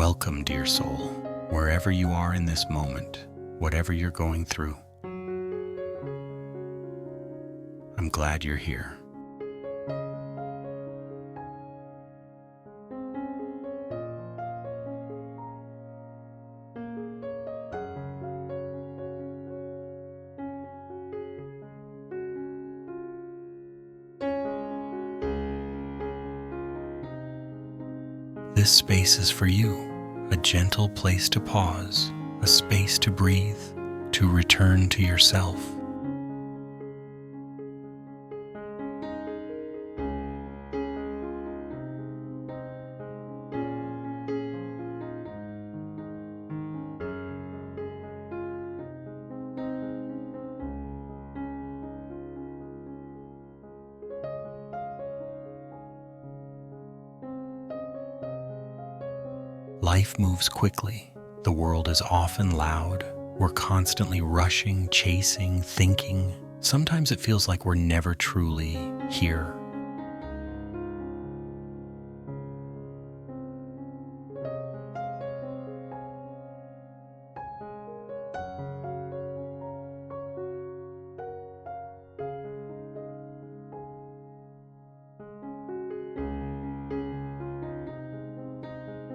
Welcome, dear soul, wherever you are in this moment, whatever you're going through. I'm glad you're here. This space is for you, a gentle place to pause, a space to breathe, to return to yourself. Life moves quickly. The world is often loud. We're constantly rushing, chasing, thinking. Sometimes it feels like we're never truly here.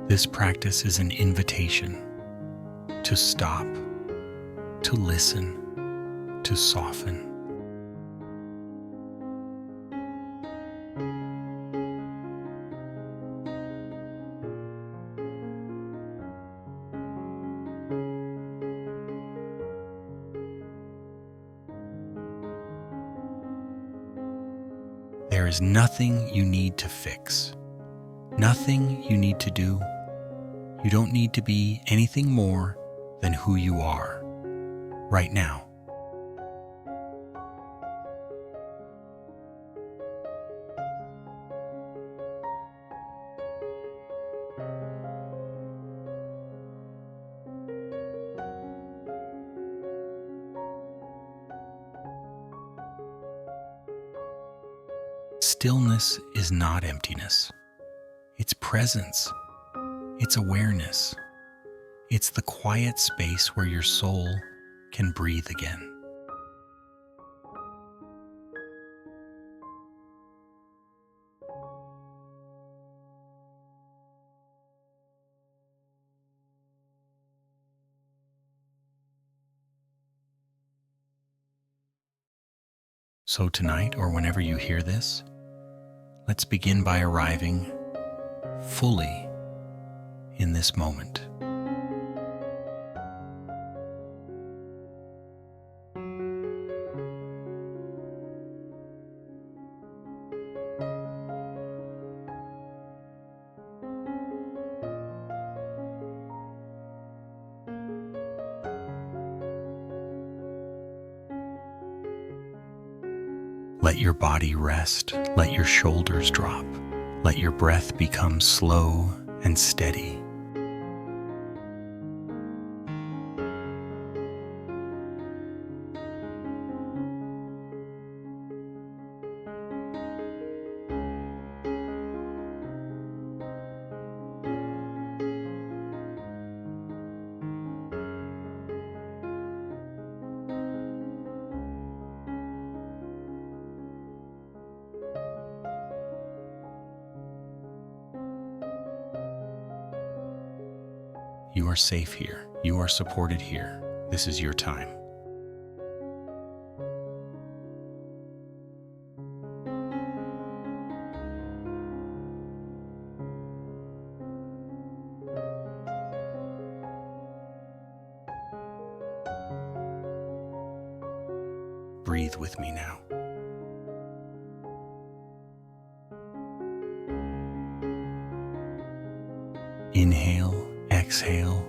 This practice is an invitation to stop, to listen, to soften. There is nothing you need to fix, nothing you need to do. You don't need to be anything more than who you are right now. Stillness is not emptiness. It's presence. It's awareness. It's the quiet space where your soul can breathe again. So tonight, or whenever you hear this, let's begin by arriving fully in this moment. Let your body rest, let your shoulders drop, let your breath become slow and steady. You are safe here. You are supported here. This is your time. Breathe with me now. Inhale, exhale.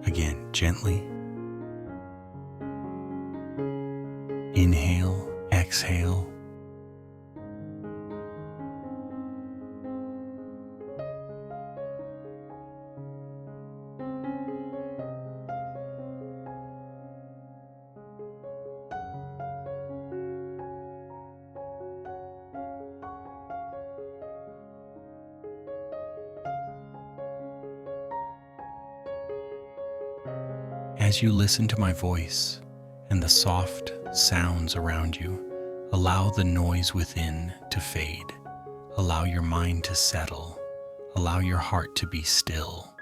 Again, gently. Inhale, exhale. As you listen to my voice and the soft sounds around you, allow the noise within to fade. Allow your mind to settle. Allow your heart to be still.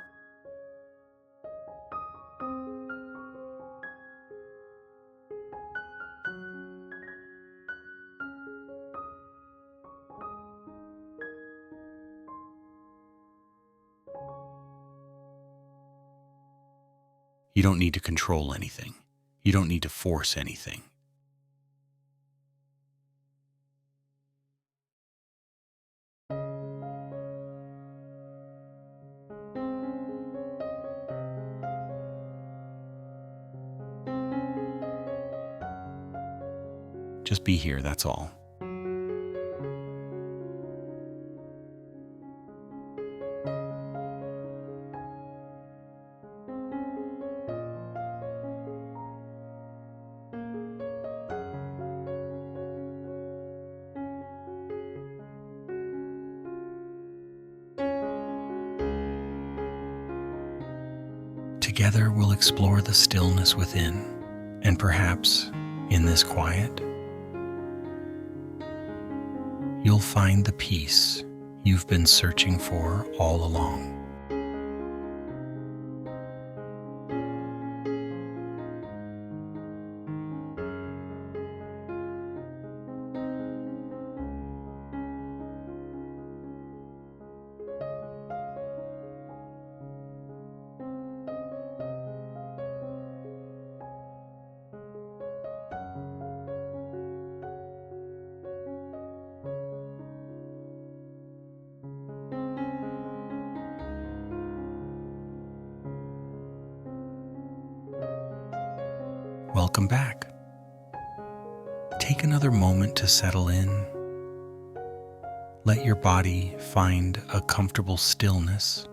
You don't need to control anything. You don't need to force anything. Just be here, that's all. Together we'll explore the stillness within, and perhaps in this quiet, you'll find the peace you've been searching for all along. Welcome back. Take another moment to settle in. Let your body find a comfortable stillness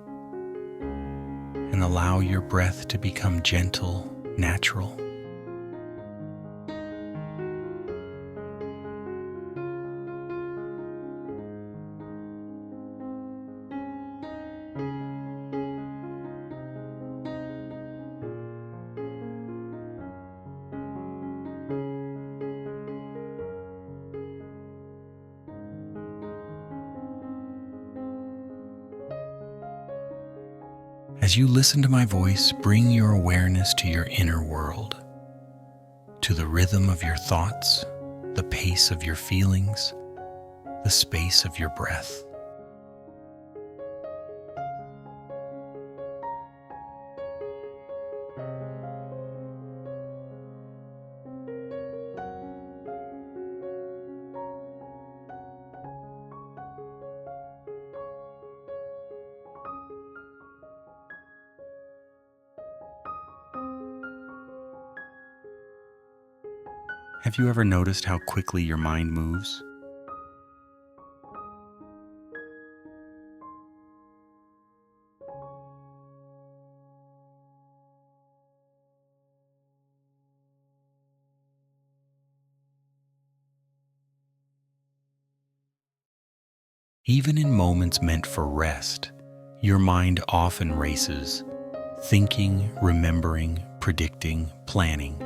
and allow your breath to become gentle, natural. As you listen to my voice, bring your awareness to your inner world, to the rhythm of your thoughts, the pace of your feelings, the space of your breath. Have you ever noticed how quickly your mind moves? Even in moments meant for rest, your mind often races, thinking, remembering, predicting, planning.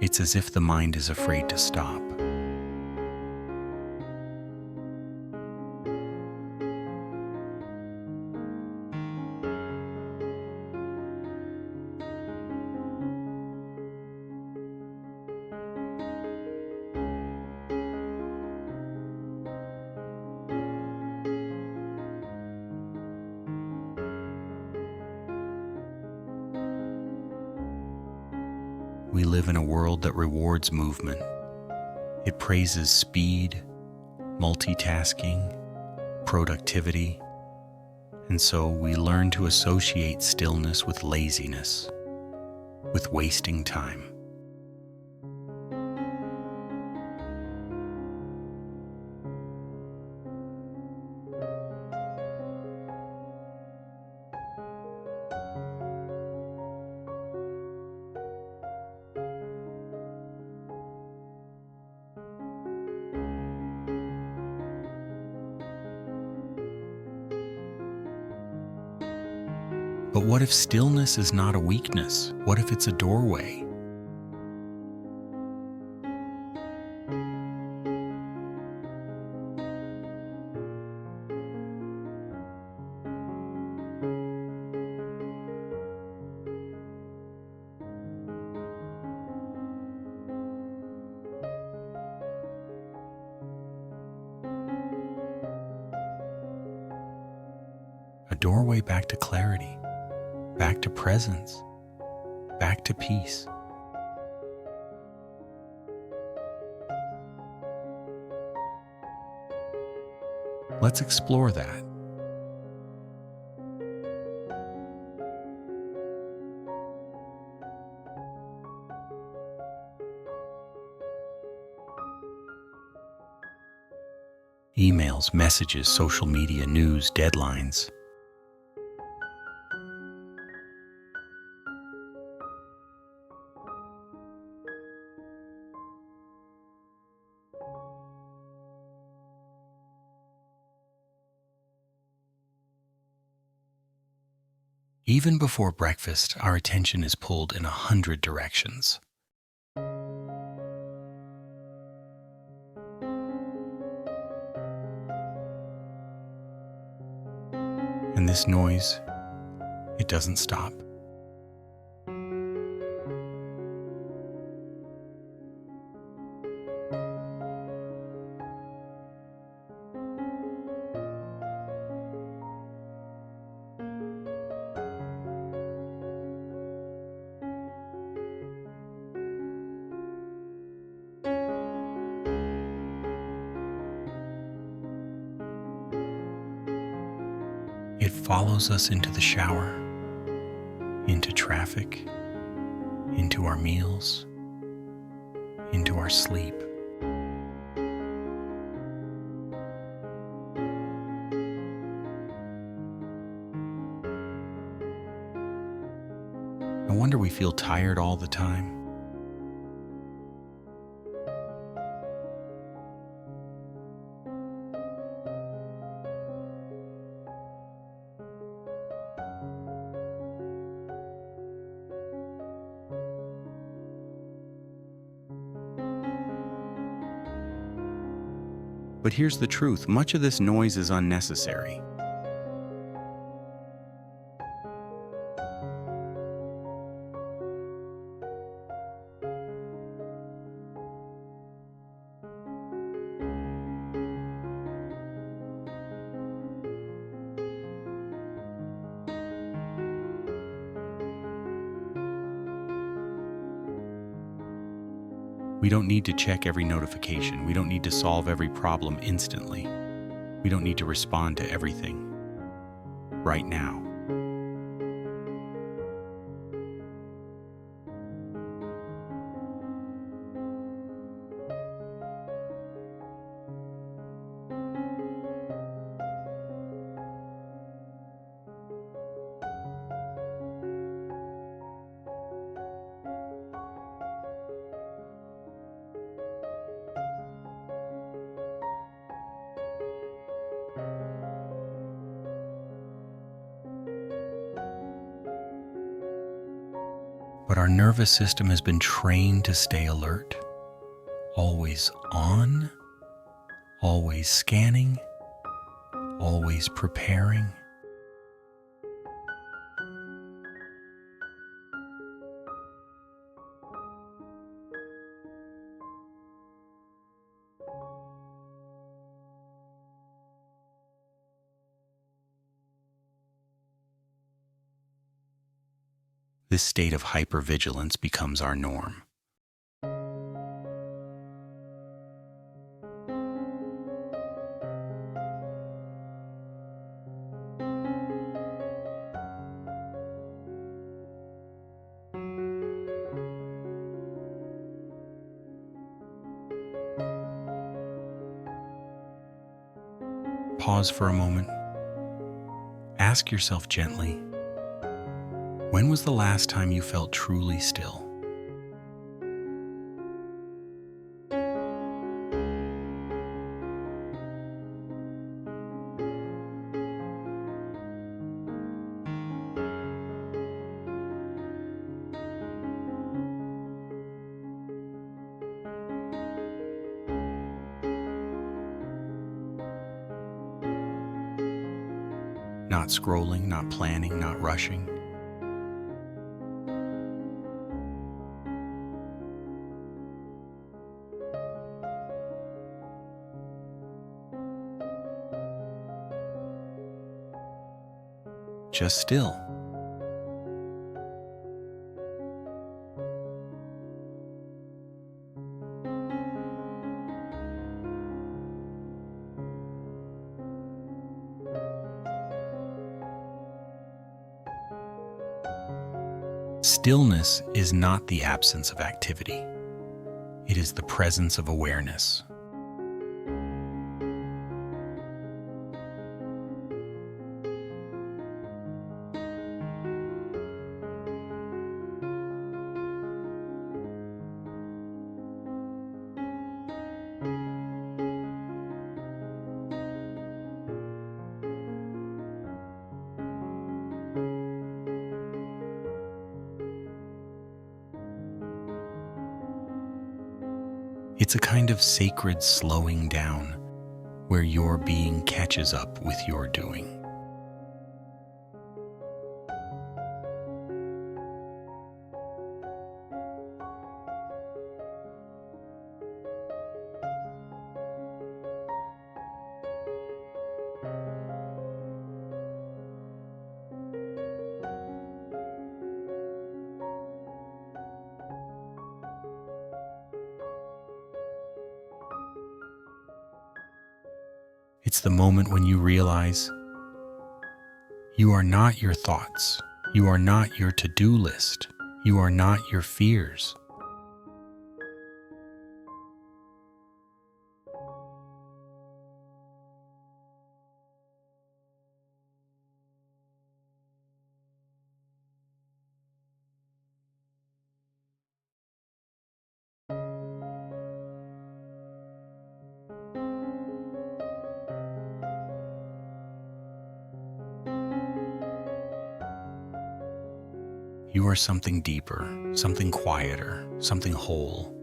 It's as if the mind is afraid to stop. We live in a world that rewards movement. It praises speed, multitasking, productivity, and so we learn to associate stillness with laziness, with wasting time. But what if stillness is not a weakness? What if it's a doorway? A doorway back to clarity, back to presence, back to peace. Let's explore that. Emails, messages, social media, news, deadlines. Even before breakfast, our attention is pulled in 100 directions. And this noise, it doesn't stop. It follows us into the shower, into traffic, into our meals, into our sleep. No wonder we feel tired all the time. But here's the truth, much of this noise is unnecessary. We don't need to check every notification. We don't need to solve every problem instantly. We don't need to respond to everything right now. But our nervous system has been trained to stay alert, always on, always scanning, always preparing. This state of hypervigilance becomes our norm. Pause for a moment. Ask yourself gently, when was the last time you felt truly still? not scrolling, not planning, not rushing. Just still. Stillness is not the absence of activity. It is the presence of awareness. It's a kind of sacred slowing down where your being catches up with your doing. It's the moment when you realize you are not your thoughts, you are not your to-do list, you are not your fears. You are something deeper, something quieter, something whole.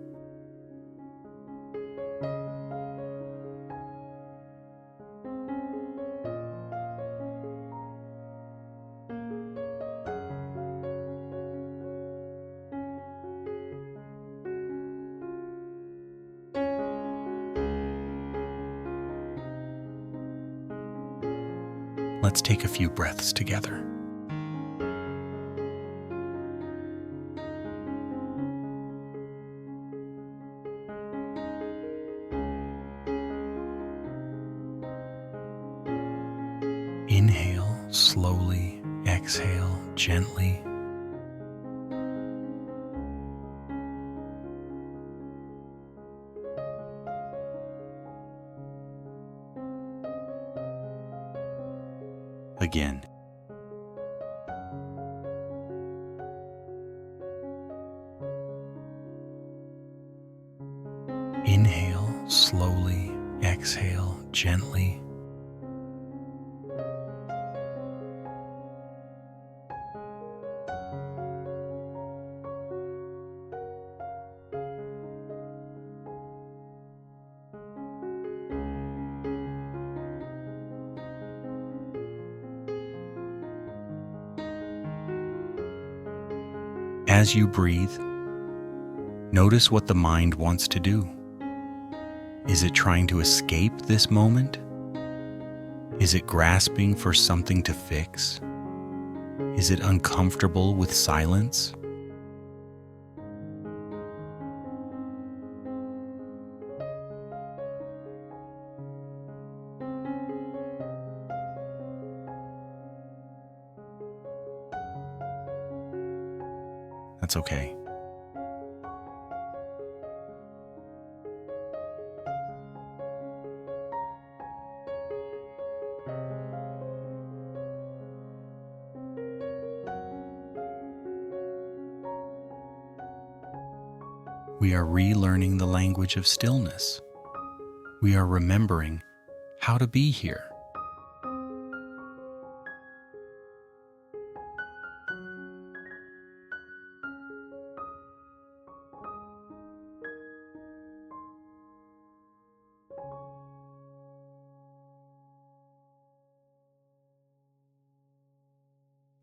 Let's take a few breaths together. Inhale slowly, exhale gently. Again. Inhale slowly, exhale gently. As you breathe, notice what the mind wants to do. Is it trying to escape this moment? Is it grasping for something to fix? Is it uncomfortable with silence? That's okay. We are relearning the language of stillness. We are remembering how to be here.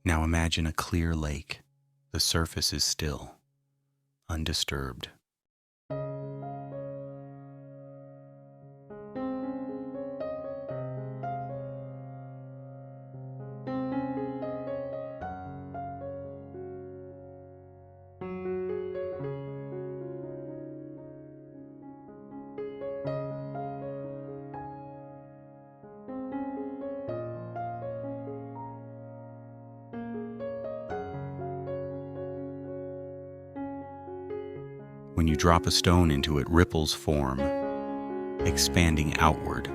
Now imagine a clear lake. The surface is still, undisturbed. When you drop a stone into it, ripples form, expanding outward.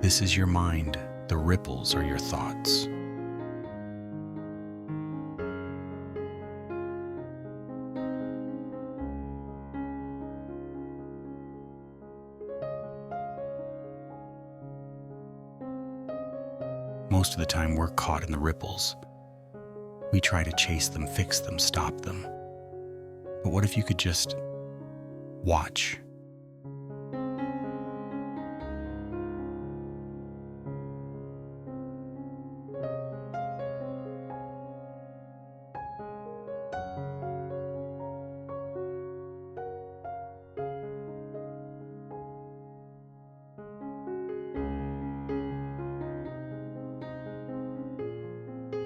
This is your mind. The ripples are your thoughts. Most of the time we're caught in the ripples. We try to chase them, fix them, stop them. But what if you could just watch?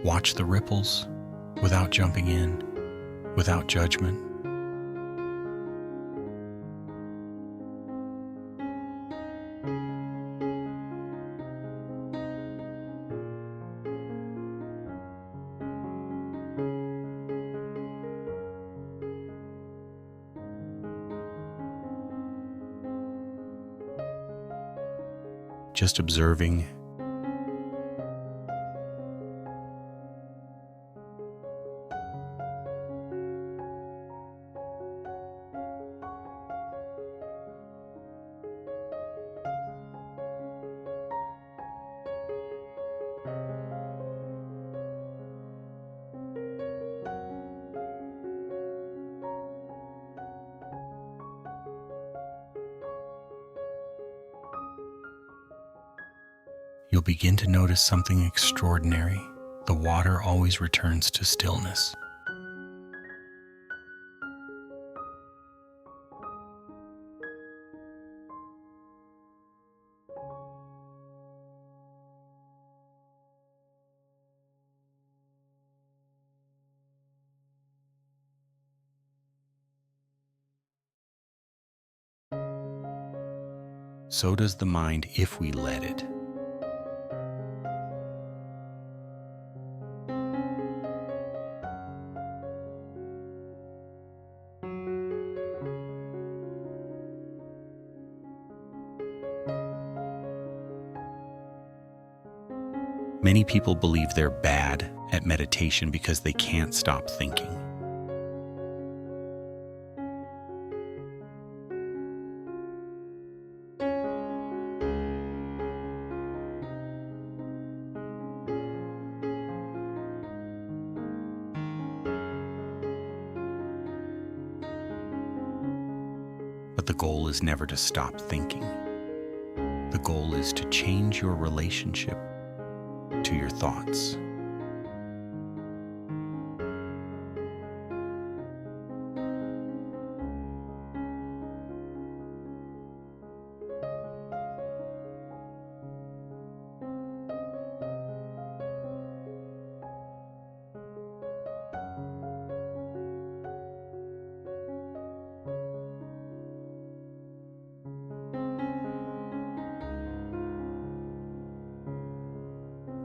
Watch the ripples without jumping in, without judgment. Just observing. You'll begin to notice something extraordinary. The water always returns to stillness. So does the mind if we let it. Many people believe they're bad at meditation because they can't stop thinking. But the goal is never to stop thinking. The goal is to change your relationship to your thoughts.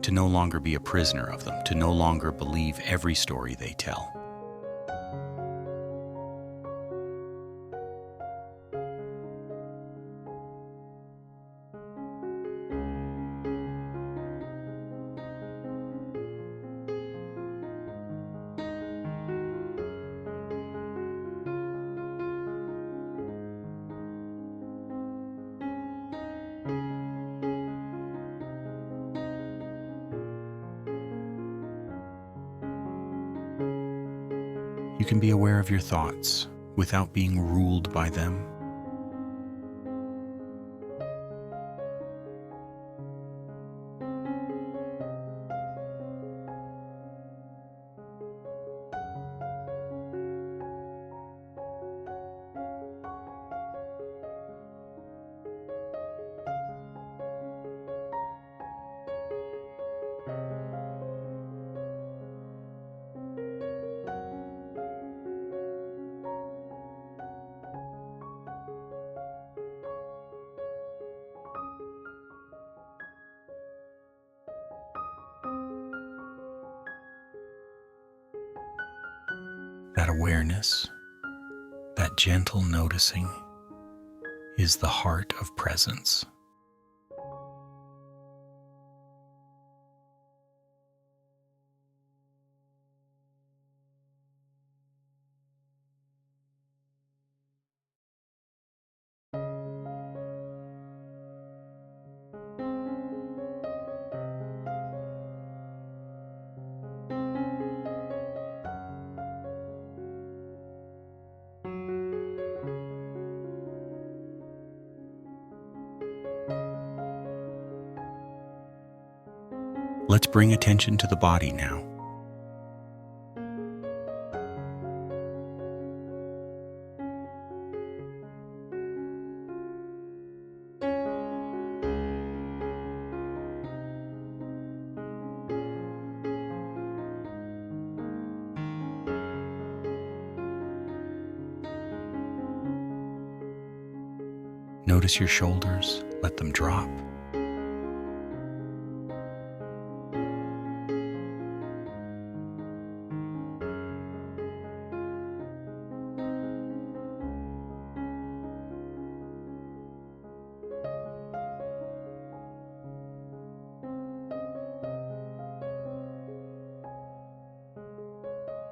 To no longer be a prisoner of them, to no longer believe every story they tell. You can be aware of your thoughts without being ruled by them. That awareness, that gentle noticing, is the heart of presence. Let's bring attention to the body now. Notice your shoulders, let them drop.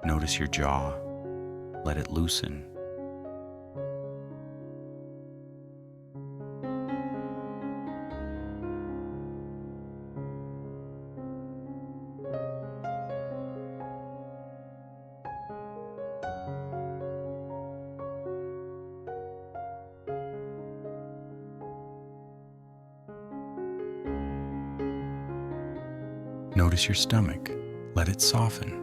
Notice your jaw, let it loosen. Notice your stomach, let it soften.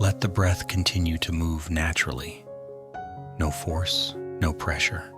Let the breath continue to move naturally. No force, no pressure.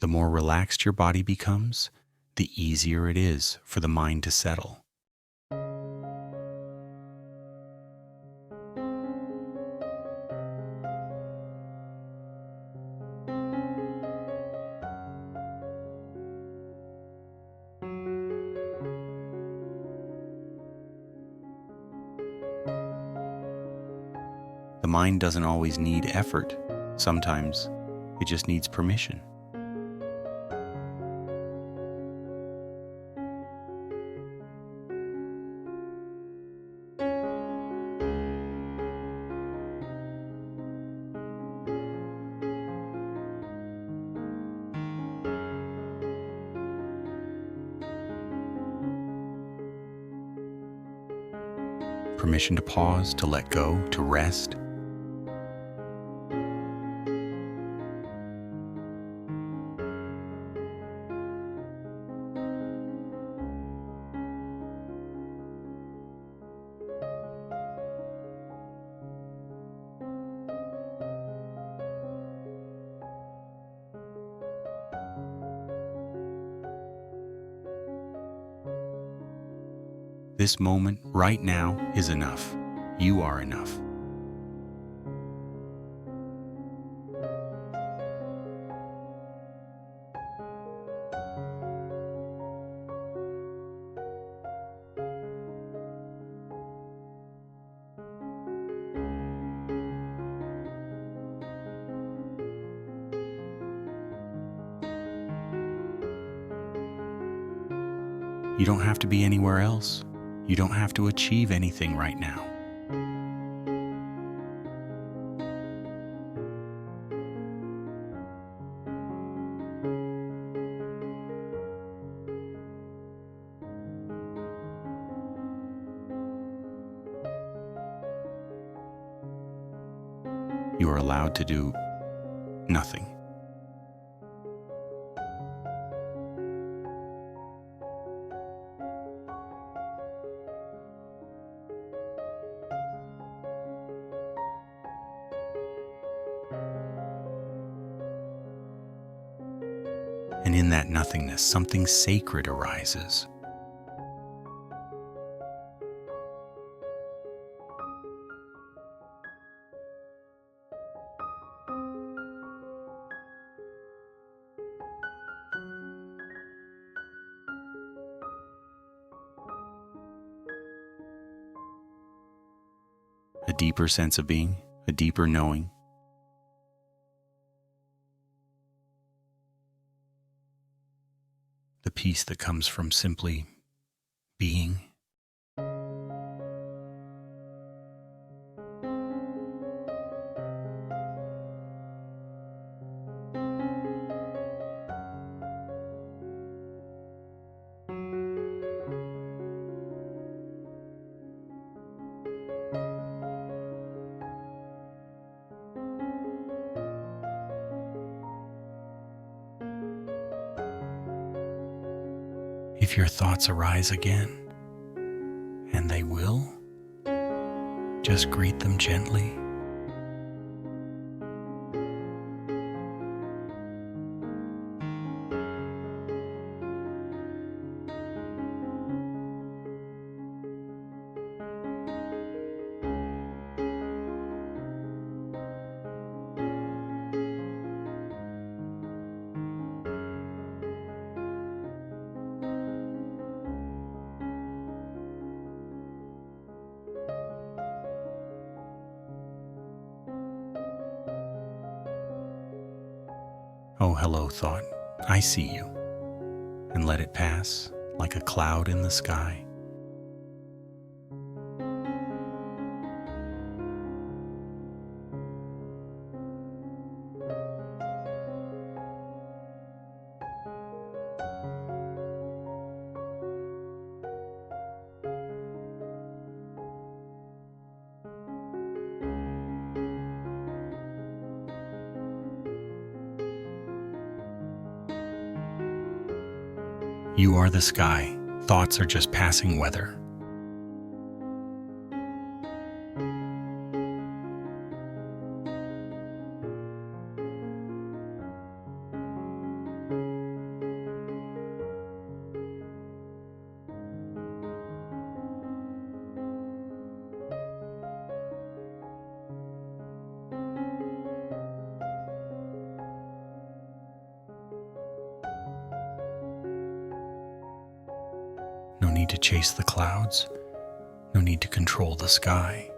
The more relaxed your body becomes, the easier it is for the mind to settle. The mind doesn't always need effort. Sometimes it just needs permission. Permission to pause, to let go, to rest. This moment, right now, is enough. You are enough. You don't have to be anywhere else. You don't have to achieve anything right now. You are allowed to do nothing. And in that nothingness, something sacred arises. A deeper sense of being, a deeper knowing. The peace that comes from simply being. If your thoughts arise again, and they will, just greet them gently. Oh, hello, thought. I see you. And let it pass like a cloud in the sky. You are the sky. Thoughts are just passing weather. No need to chase the clouds. No need to control the sky.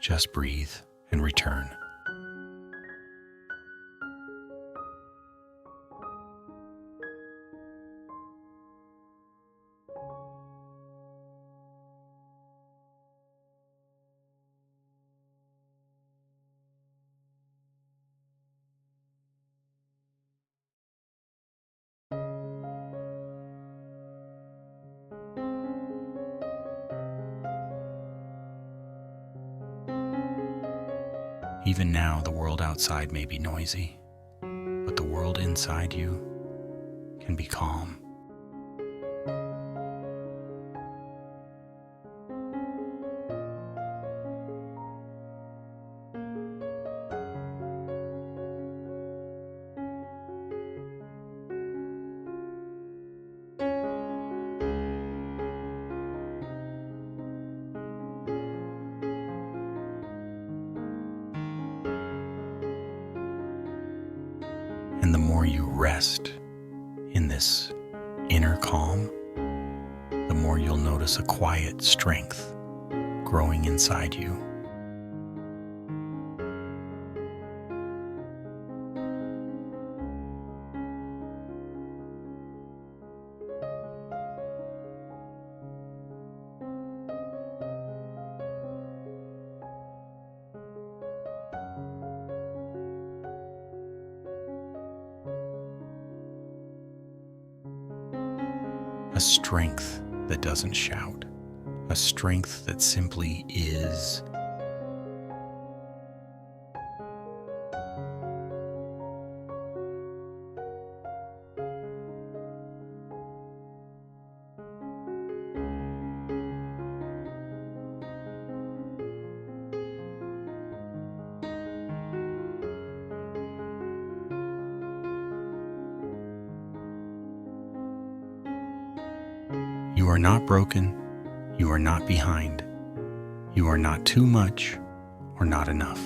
Just breathe and return. Even now, the world outside may be noisy, but the world inside you and be calm. And the more you rest in this inner calm, the more you'll notice a quiet strength growing inside you. A strength that doesn't shout, a strength that simply is. You are not broken, you are not behind, you are not too much or not enough.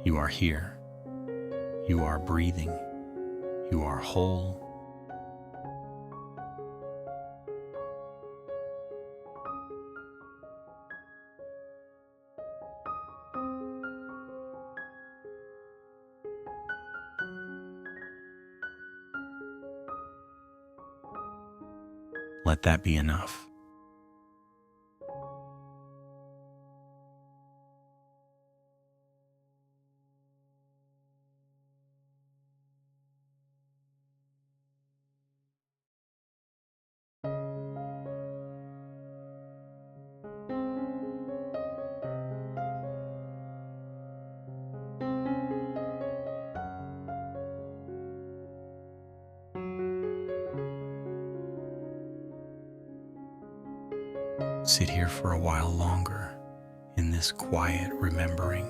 You are here. You are breathing. You are whole. Let that be enough. Sit here for a while longer in this quiet remembering.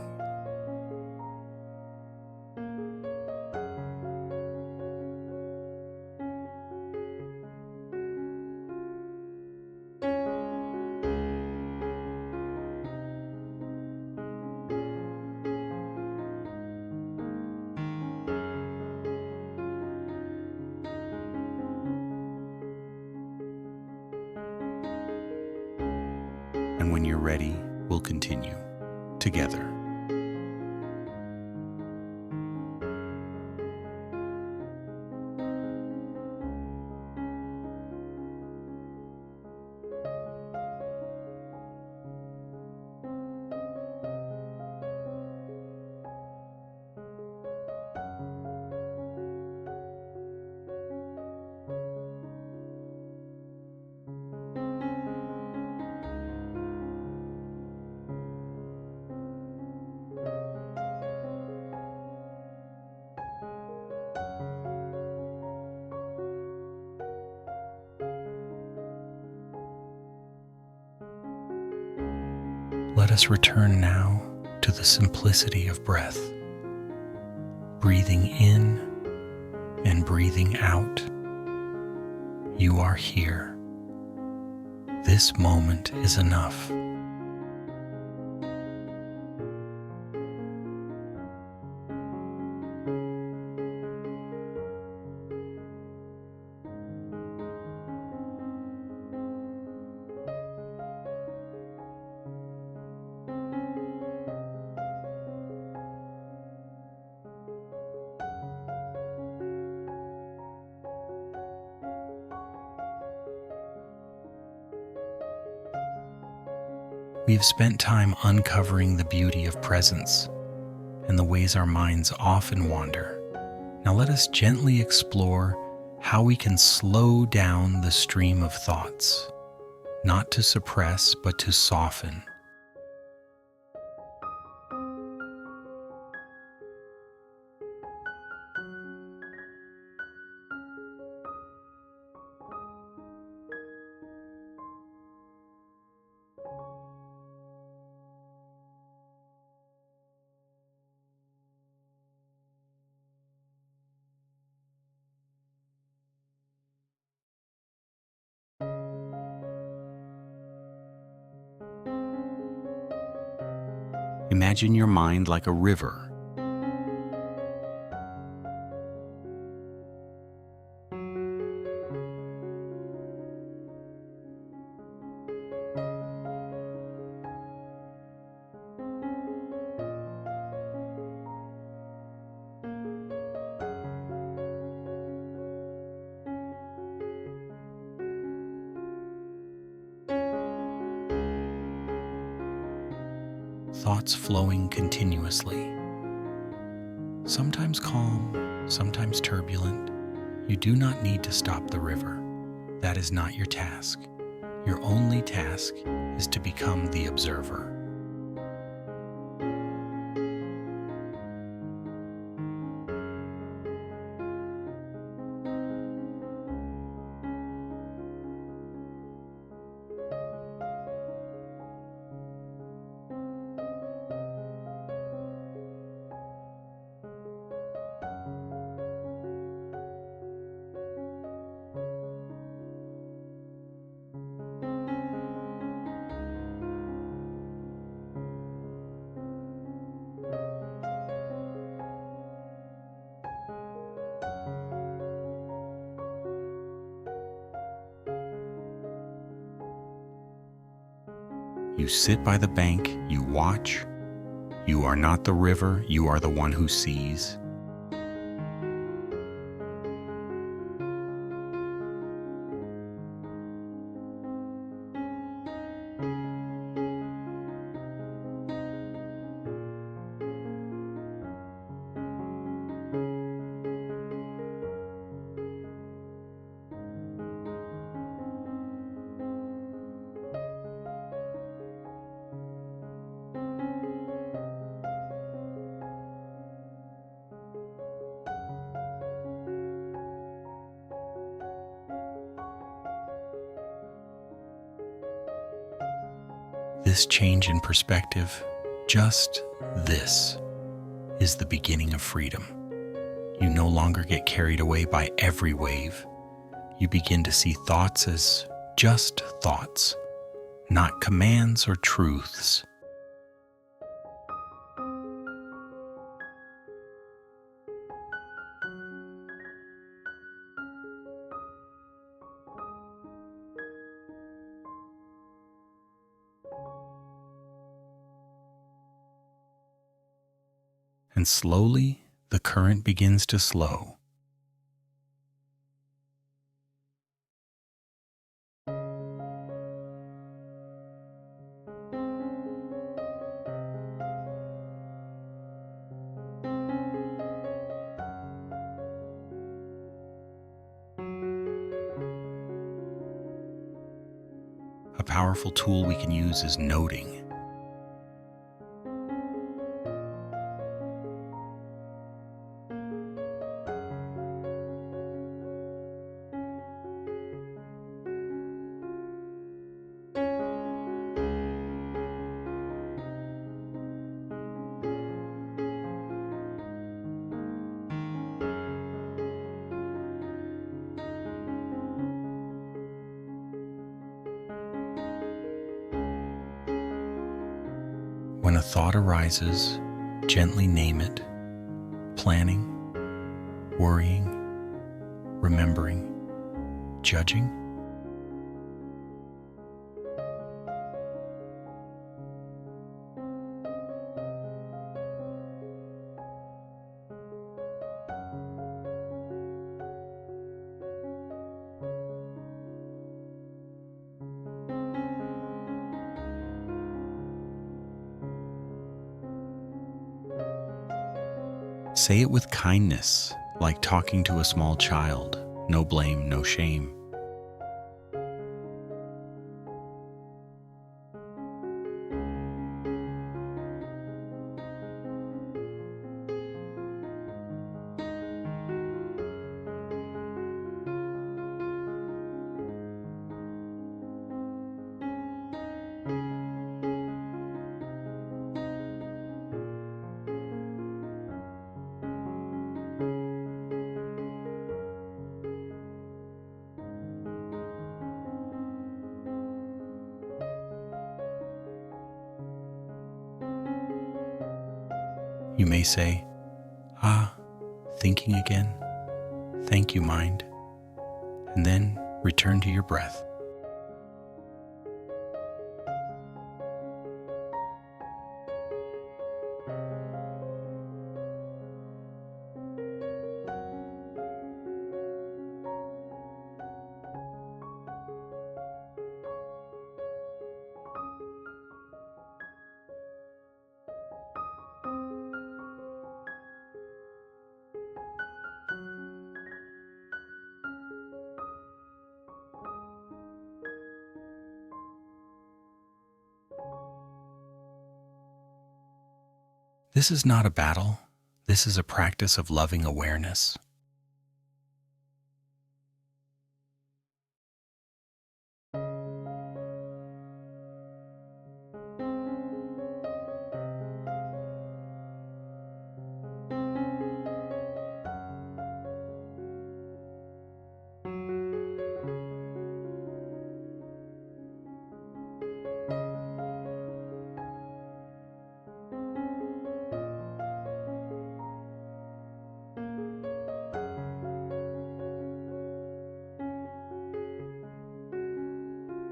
And when you're ready, we'll continue together. Let us return now to the simplicity of breath, breathing in and breathing out. You are here. This moment is enough. We have spent time uncovering the beauty of presence and the ways our minds often wander. Now let us gently explore how we can slow down the stream of thoughts, not to suppress, but to soften. Imagine your mind like a river. Thoughts flowing continuously. Sometimes calm, sometimes turbulent. You do not need to stop the river. That is not your task. Your only task is to become the observer. You sit by the bank, you watch. You are not the river, you are the one who sees. This change in perspective, just this, is the beginning of freedom. You no longer get carried away by every wave. You begin to see thoughts as just thoughts, not commands or truths. And slowly, the current begins to slow. A powerful tool we can use is noting. When a thought arises, gently name it. Planning, worrying, remembering, judging. Say it with kindness, like talking to a small child. No blame, no shame. You may say, thinking again. Thank you, mind. And then return to your breath. This is not a battle. This is a practice of loving awareness.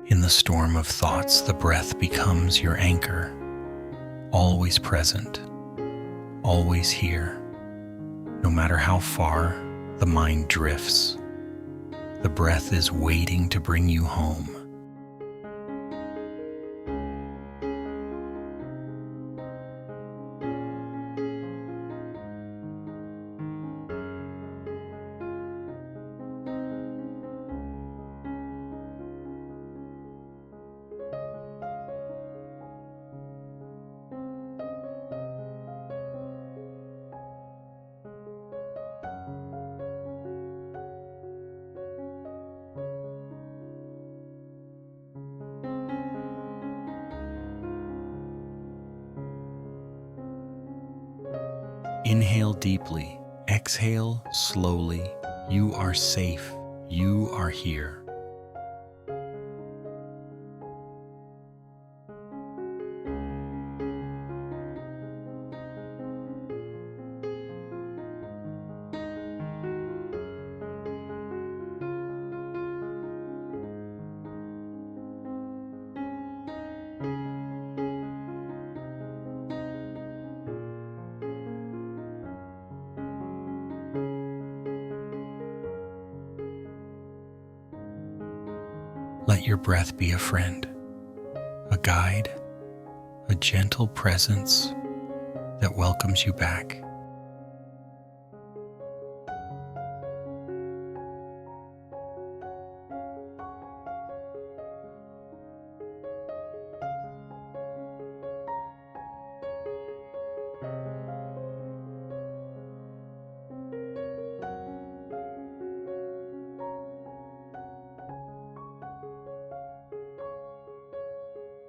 In the storm of thoughts, the breath becomes your anchor, always present, always here. No matter how far the mind drifts, the breath is waiting to bring you home. Inhale deeply, exhale slowly. You are safe. You are here. Let your breath be a friend, a guide, a gentle presence that welcomes you back.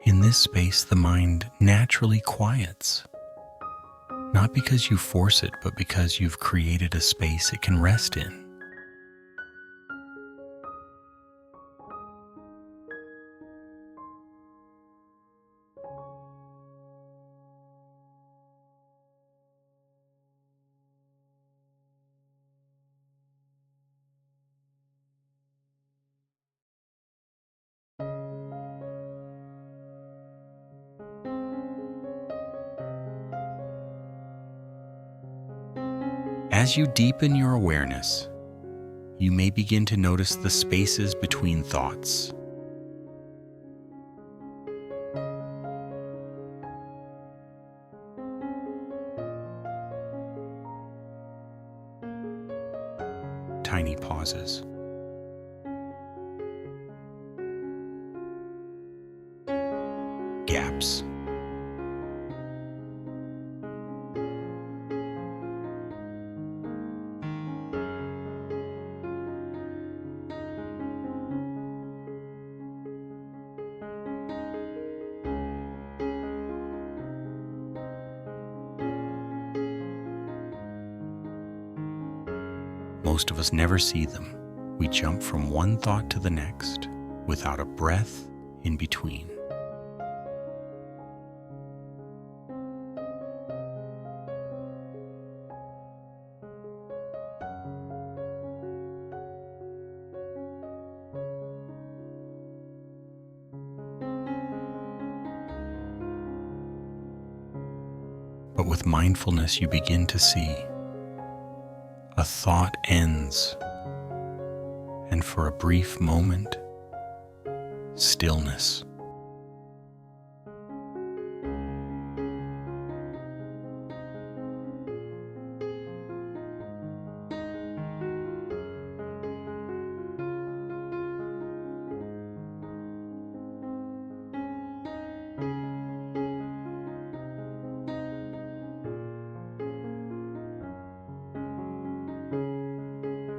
In this space, the mind naturally quiets, not because you force it, but because you've created a space it can rest in. As you deepen your awareness, you may begin to notice the spaces between thoughts. pauses. Gaps. Most of us never see them. We jump from one thought to the next without a breath in between. But with mindfulness, you begin to see a thought ends, and for a brief moment, stillness.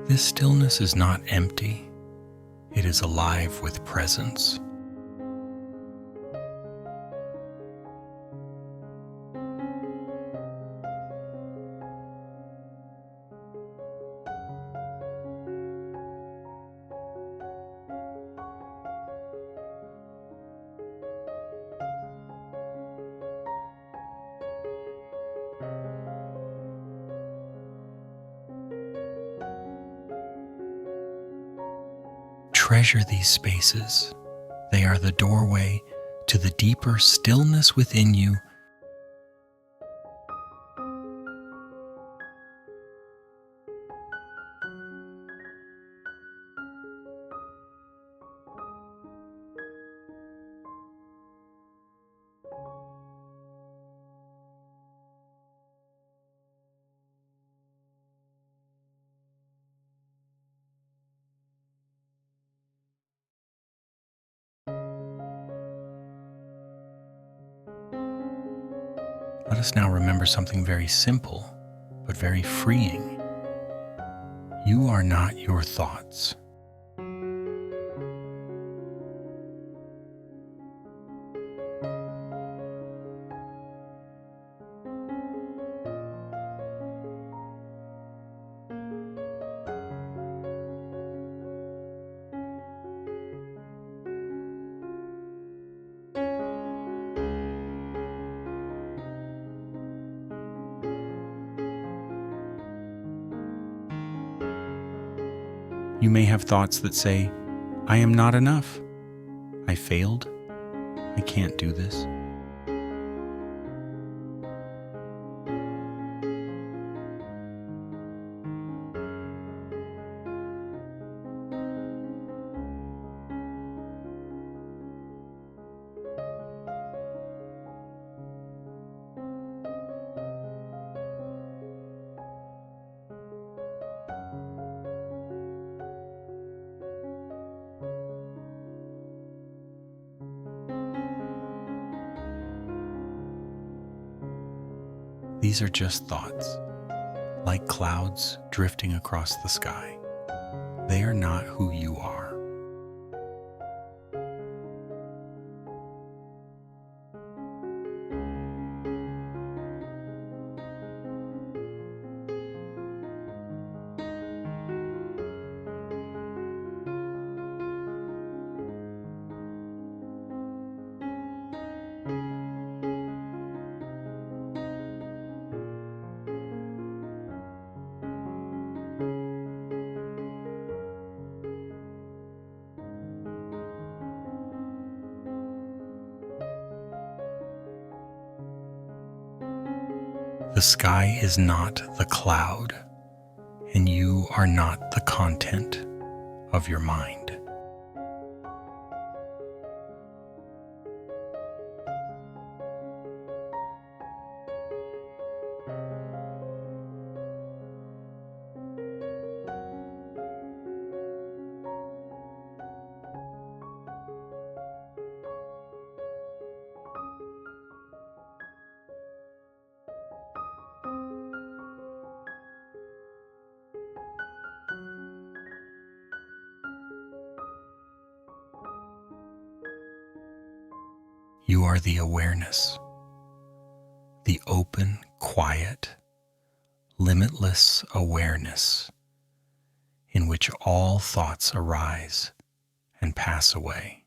This stillness is not empty, it is alive with presence. Treasure these spaces. They are the doorway to the deeper stillness within you. Let us now remember something very simple, but very freeing. You are not your thoughts. You may have thoughts that say, I am not enough. I failed. I can't do this. These are just thoughts, like clouds drifting across the sky. They are not who you are. The sky is not the cloud, and you are not the content of your mind. You are the awareness, the open, quiet, limitless awareness in which all thoughts arise and pass away.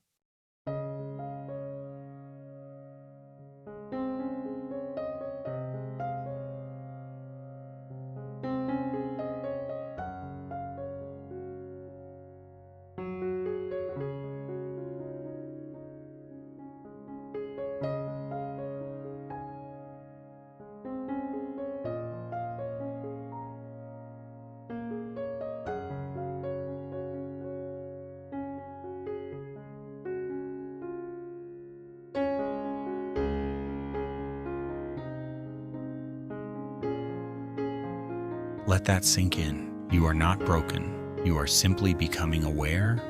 Let that sink in. You are not broken. You are simply becoming aware.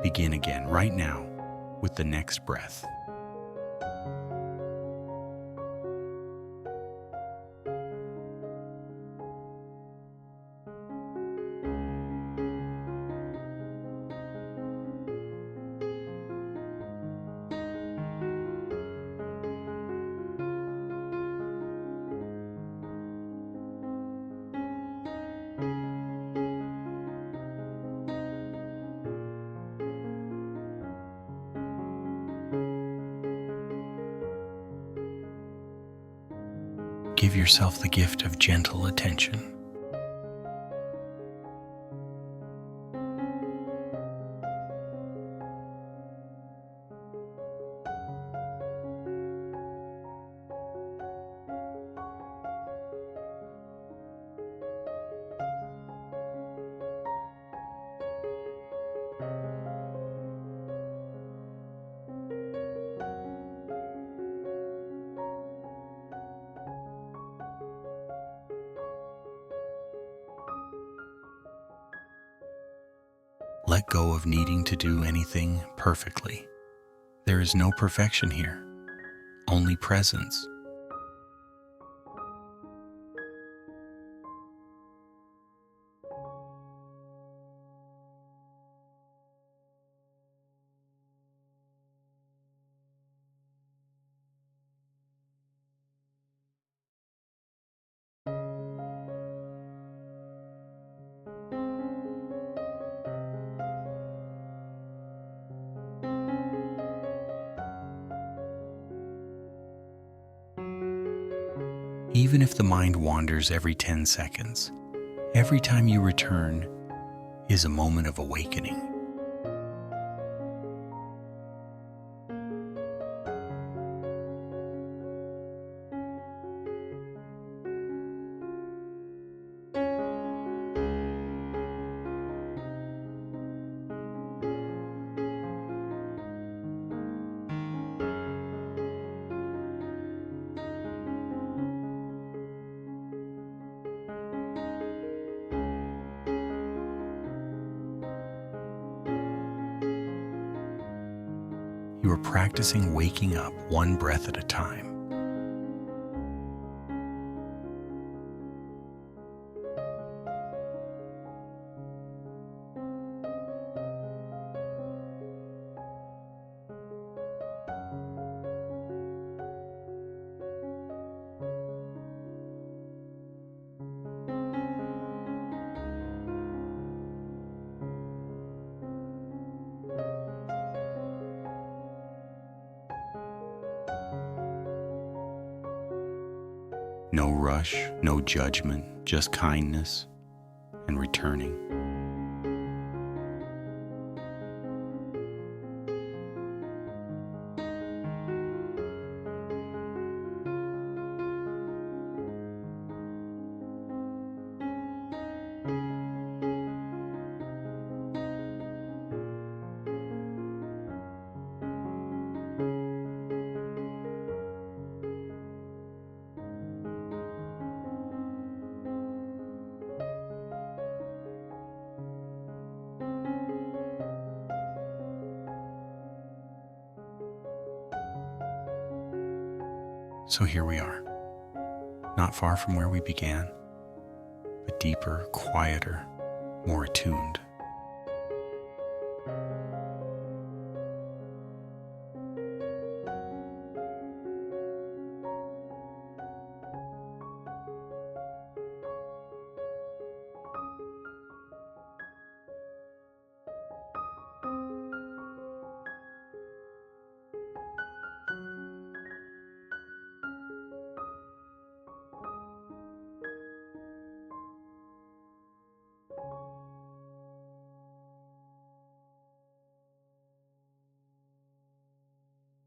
Begin again right now with the next breath. Give yourself the gift of gentle attention. Let go of needing to do anything perfectly. There is no perfection here, only presence. Even if the mind wanders every 10 seconds, every time you return is a moment of awakening. You are practicing waking up one breath at a time. No rush, no judgment, just kindness and returning. So here we are, not far from where we began, but deeper, quieter, more attuned.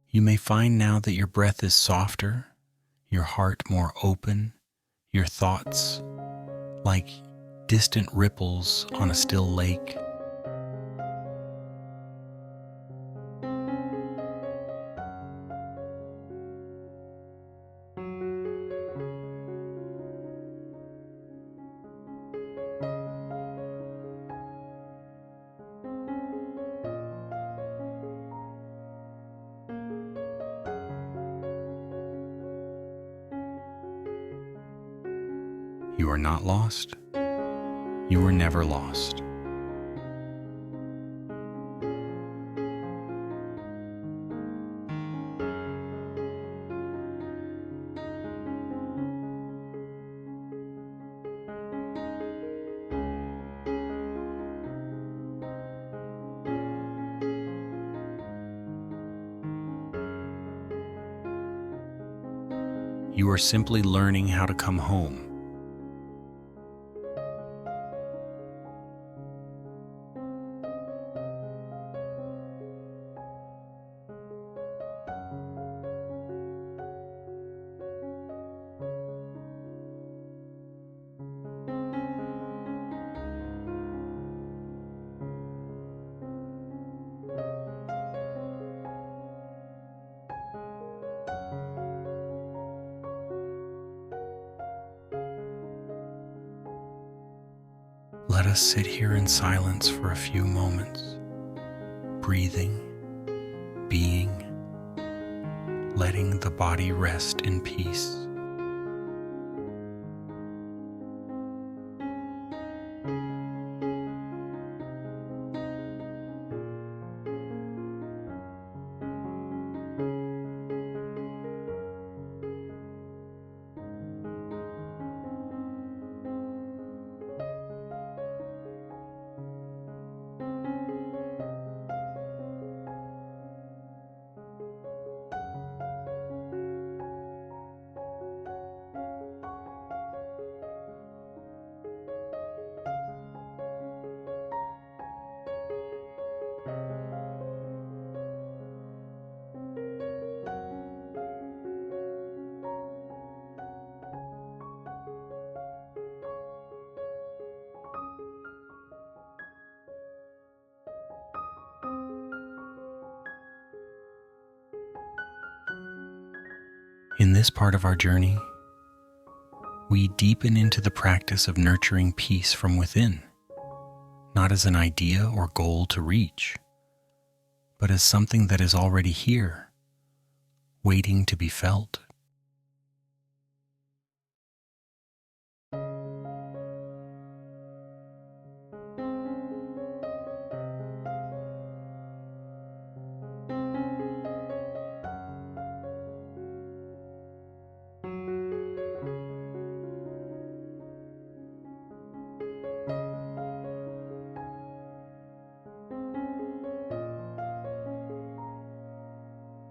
You may find now that your breath is softer, your heart more open, your thoughts like distant ripples on a still lake. You are not lost. You were never lost. You are simply learning how to come home. Let us sit here in silence for a few moments, breathing, being, letting the body rest in peace. In this part of our journey, we deepen into the practice of nurturing peace from within, not as an idea or goal to reach, but as something that is already here, waiting to be felt.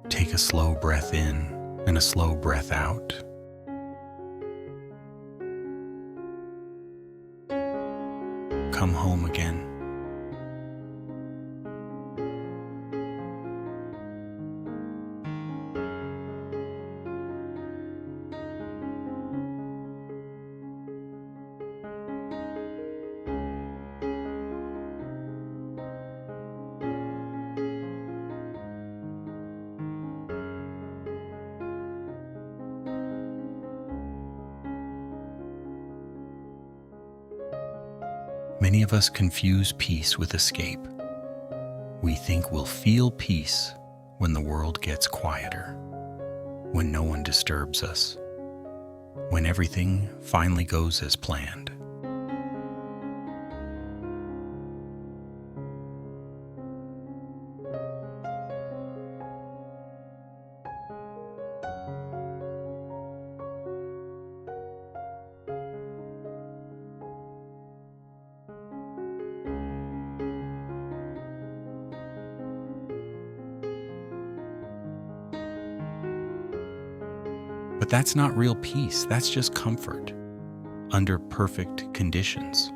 Take a slow breath in and a slow breath out. Come home again. Many of us confuse peace with escape. We think we'll feel peace when the world gets quieter, when no one disturbs us, when everything finally goes as planned. But that's not real peace, that's just comfort under perfect conditions.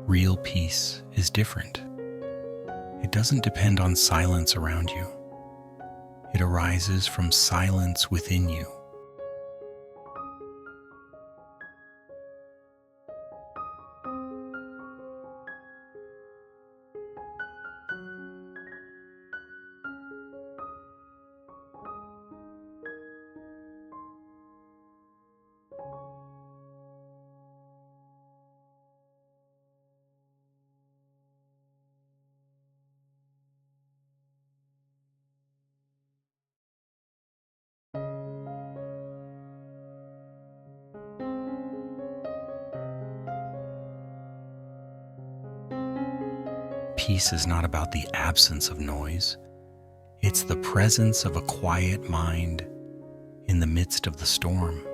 Real peace is different. It doesn't depend on silence around you. It arises from silence within you. Peace is not about the absence of noise. It's the presence of a quiet mind in the midst of the storm.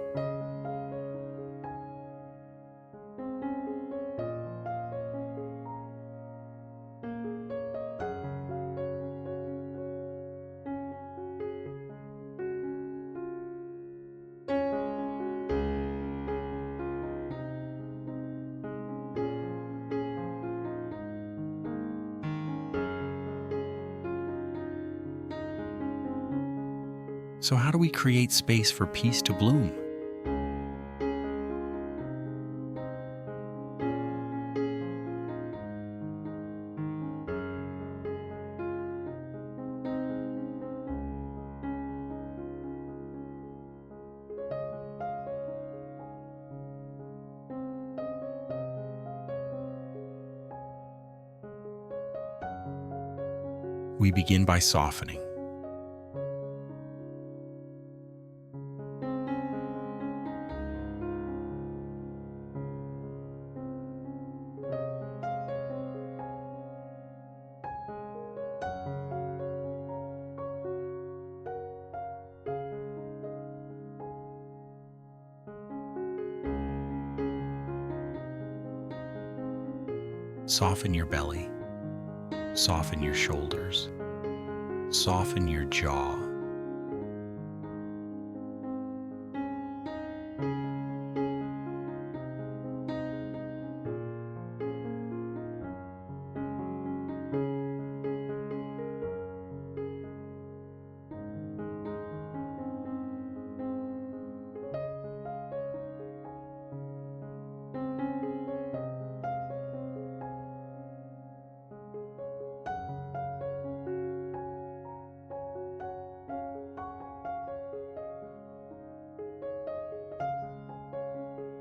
So how do we create space for peace to bloom? We begin by softening. Soften your belly. Soften your shoulders. Soften your jaw.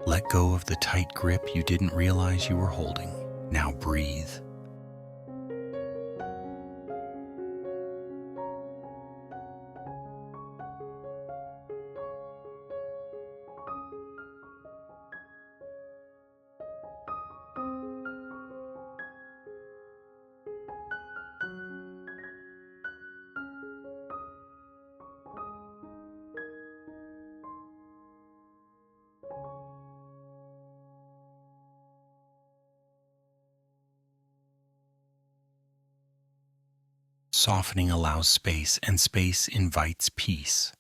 Let go of the tight grip you didn't realize you were holding. Now breathe. Softening allows space, and space invites peace.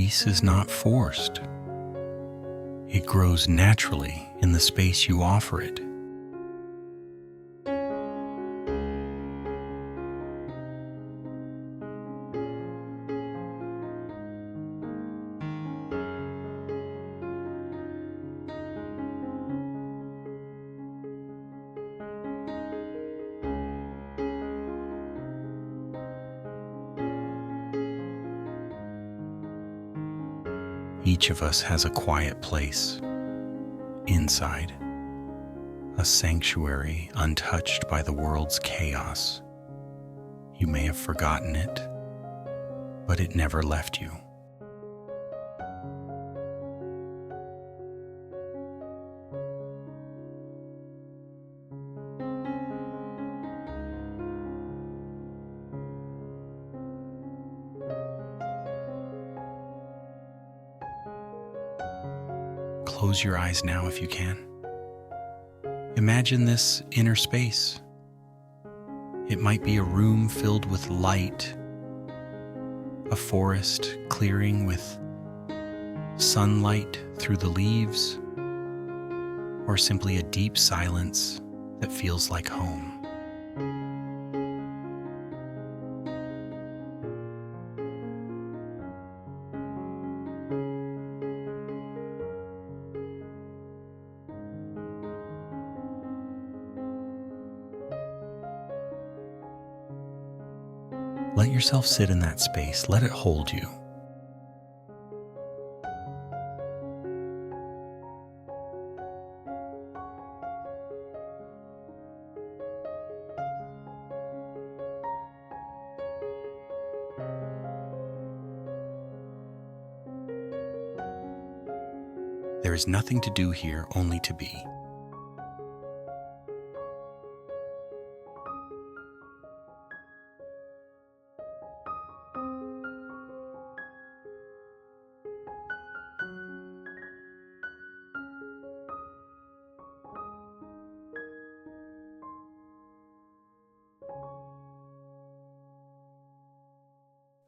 Peace is not forced. It grows naturally in the space you offer it. Each of us has a quiet place inside, a sanctuary untouched by the world's chaos. You may have forgotten it, but it never left you. Close your eyes now if you can. Imagine this inner space. It might be a room filled with light, a forest clearing with sunlight through the leaves, or simply a deep silence that feels like home. Let yourself sit in that space. Let it hold you. There is nothing to do here, only to be.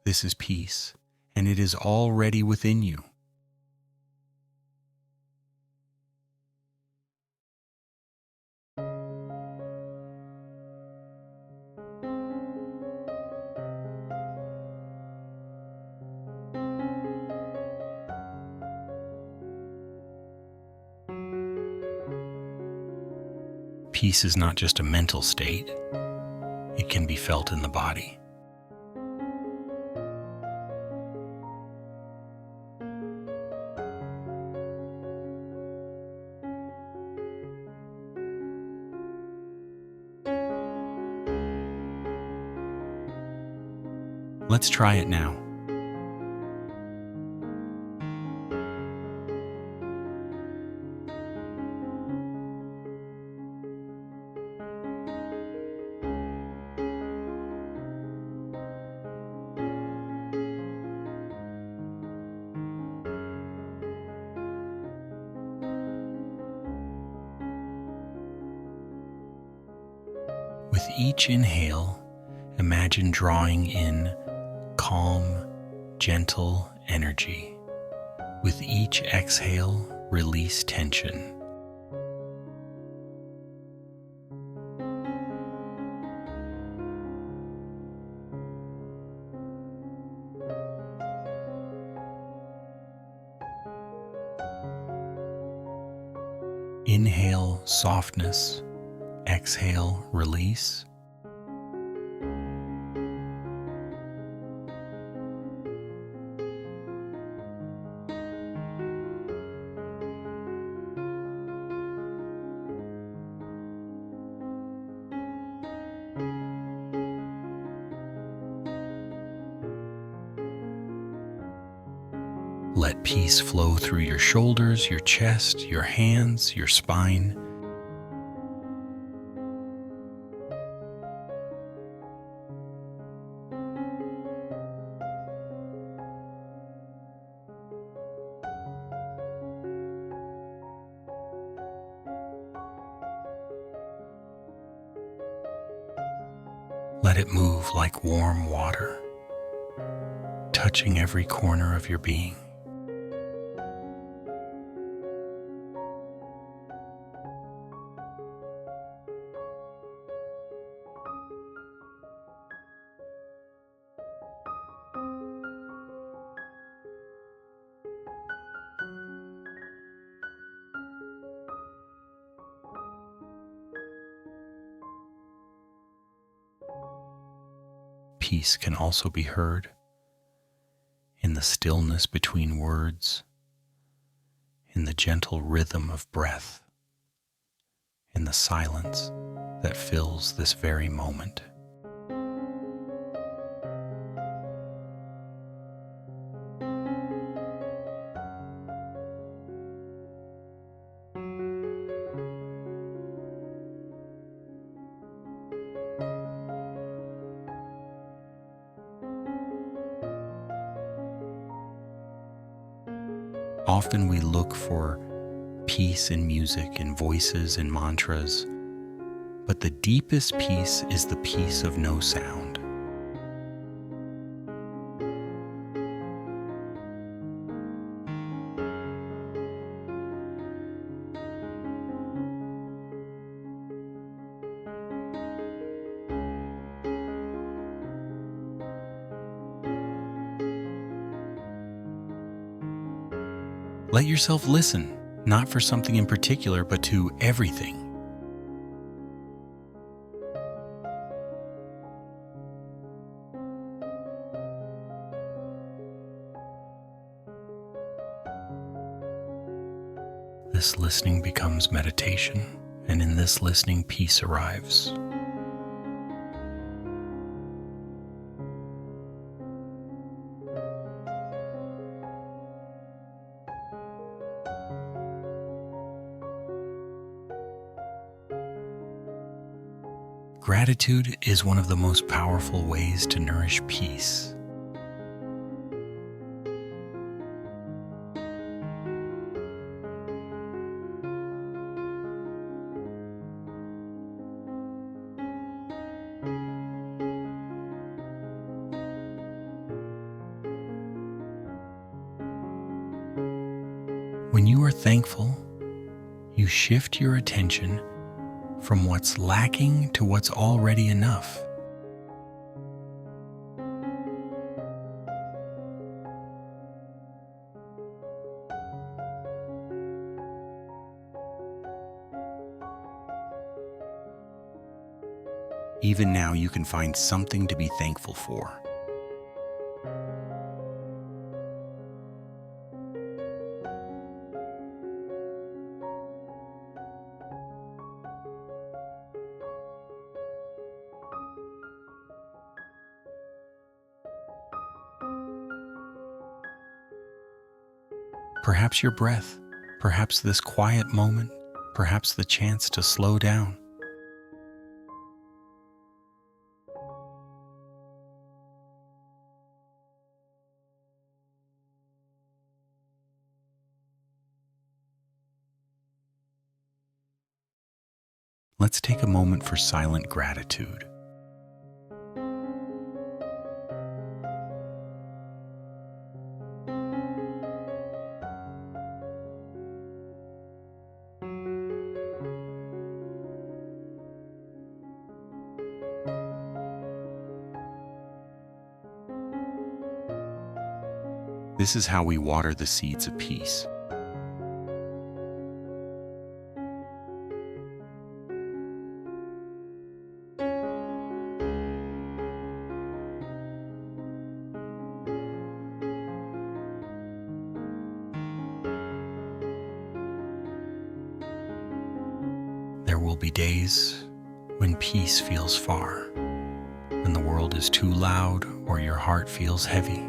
This is peace, and it is already within you. Peace is not just a mental state, it can be felt in the body. Let's try it now. With each inhale, imagine drawing in calm, gentle energy. With each exhale, release tension. Inhale, softness. Exhale, release. Let peace flow through your shoulders, your chest, your hands, your spine. Let it move like warm water, touching every corner of your being. Peace can also be heard in the stillness between words, in the gentle rhythm of breath, in the silence that fills this very moment. Often we look for peace in music, in voices, in mantras, but the deepest peace is the peace of no sound. Let yourself listen, not for something in particular, but to everything. This listening becomes meditation, and in this listening, peace arrives. Gratitude is one of the most powerful ways to nourish peace. When you are thankful, you shift your attention from what's lacking to what's already enough. Even now, you can find something to be thankful for. Perhaps your breath, perhaps this quiet moment, perhaps the chance to slow down. Let's take a moment for silent gratitude. This is how we water the seeds of peace. There will be days when peace feels far, when the world is too loud or your heart feels heavy.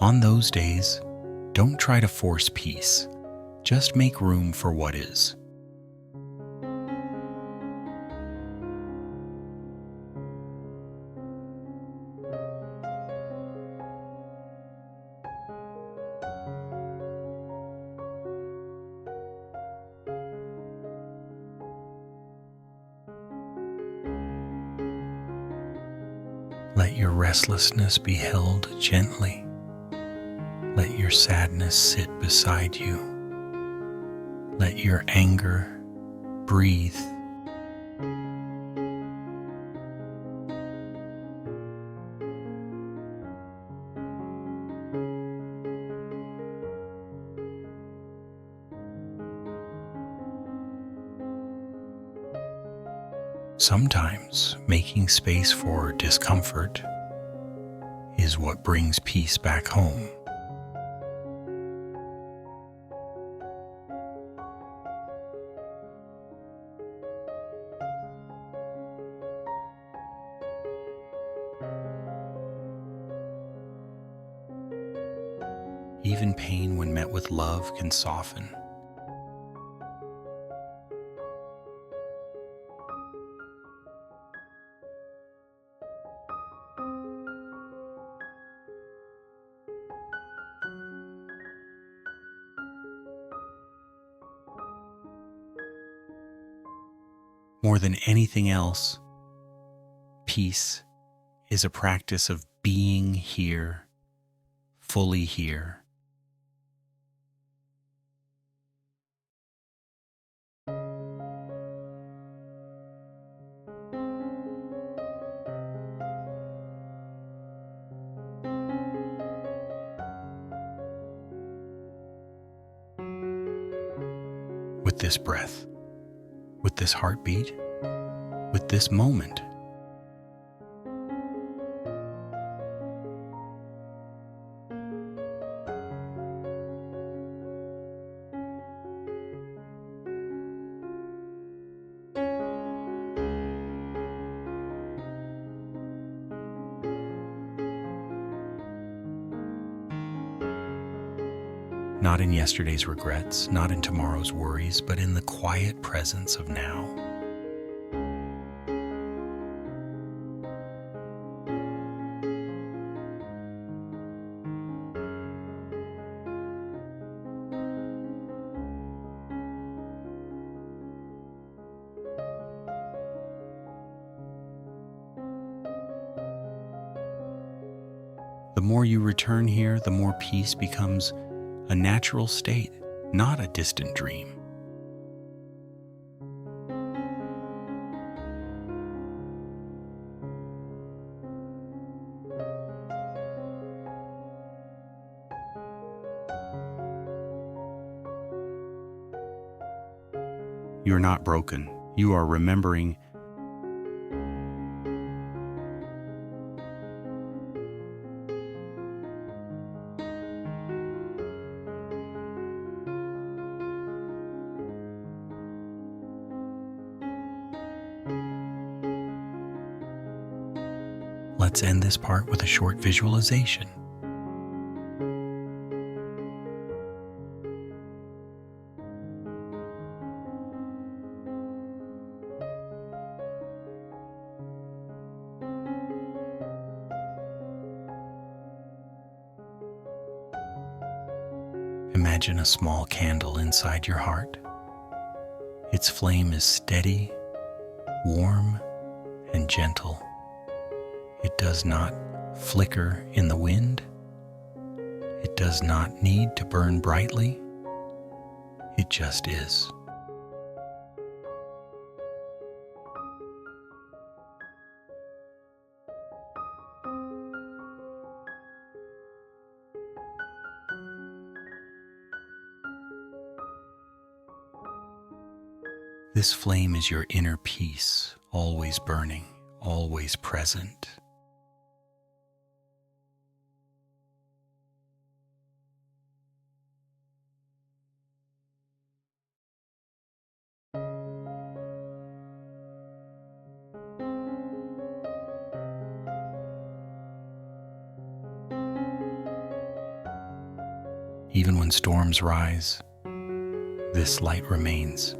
On those days, don't try to force peace. Just make room for what is. Let your restlessness be held gently. Let your sadness sit beside you. Let your anger breathe. Sometimes making space for discomfort is what brings peace back home. Even pain, when met with love, can soften. More than anything else, peace is a practice of being here, fully here. With this breath, with this heartbeat, with this moment. Not in yesterday's regrets, not in tomorrow's worries, but in the quiet presence of now. The more you return here, the more peace becomes a natural state, not a distant dream. You are not broken. You are remembering. Let's end this part with a short visualization. Imagine a small candle inside your heart. Its flame is steady, warm, and gentle. It does not flicker in the wind. It does not need to burn brightly. It just is. This flame is your inner peace, always burning, always present. Even when storms rise, this light remains.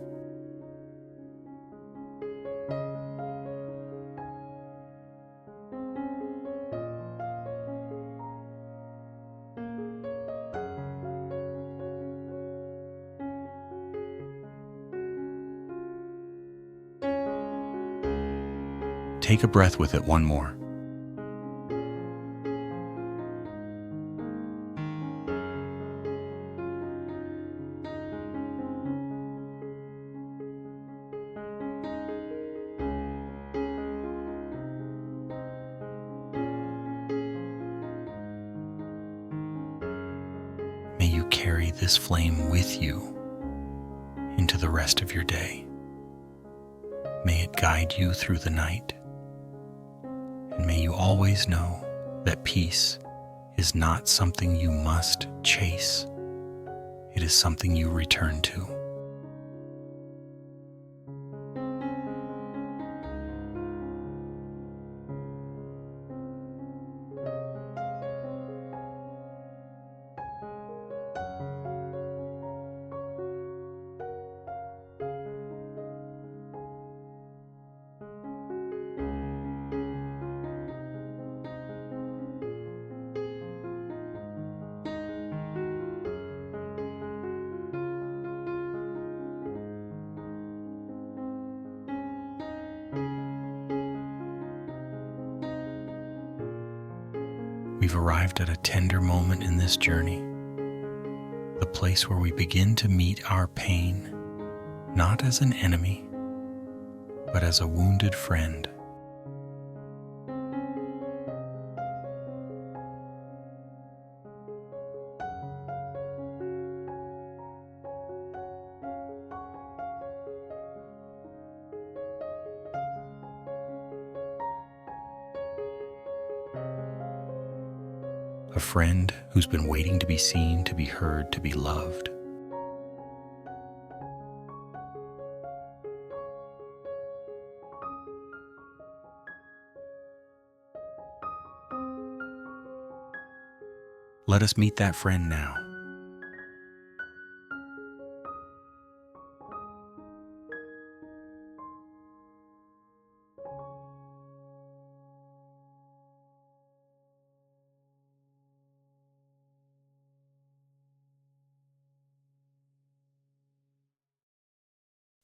Take a breath with it one more. this flame with you into the rest of your day. May it guide you through the night, and may you always know that peace is not something you must chase. It is something you return to. We've arrived at a tender moment in this journey, the place where we begin to meet our pain, not as an enemy, but as a wounded friend. A friend who's been waiting to be seen, to be heard, to be loved. Let us meet that friend now.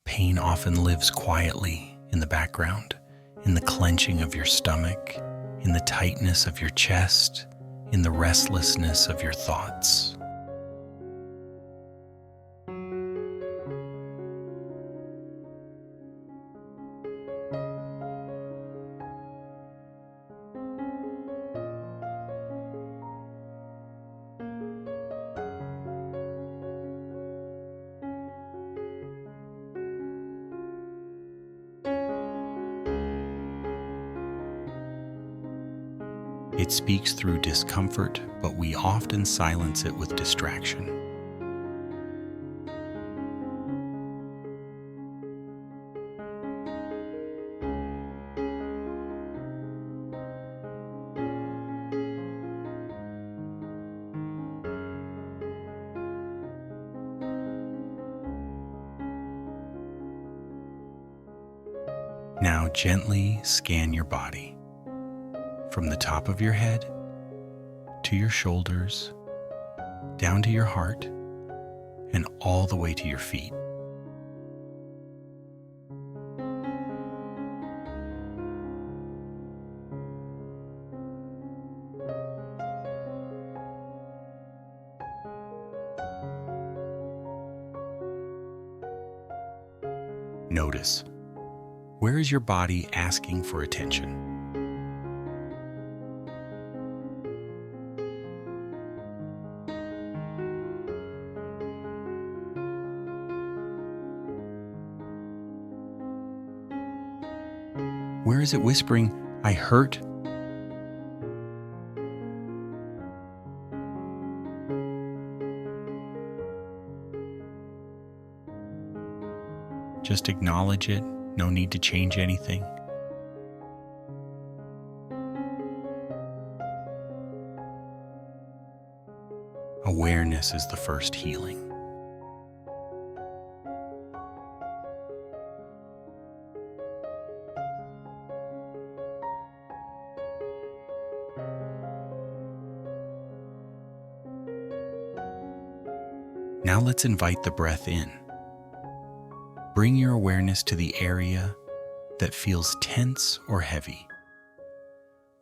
Pain often lives quietly in the background, in the clenching of your stomach, in the tightness of your chest, in the restlessness of your thoughts. It speaks through discomfort, but we often silence it with distraction. Now gently scan your body. From the top of your head to your shoulders, down to your heart, and all the way to your feet. Notice, where is your body asking for attention? Where is it whispering, "I hurt"? Just acknowledge it, no need to change anything. Awareness is the first healing. Now let's invite the breath in. Bring your awareness to the area that feels tense or heavy.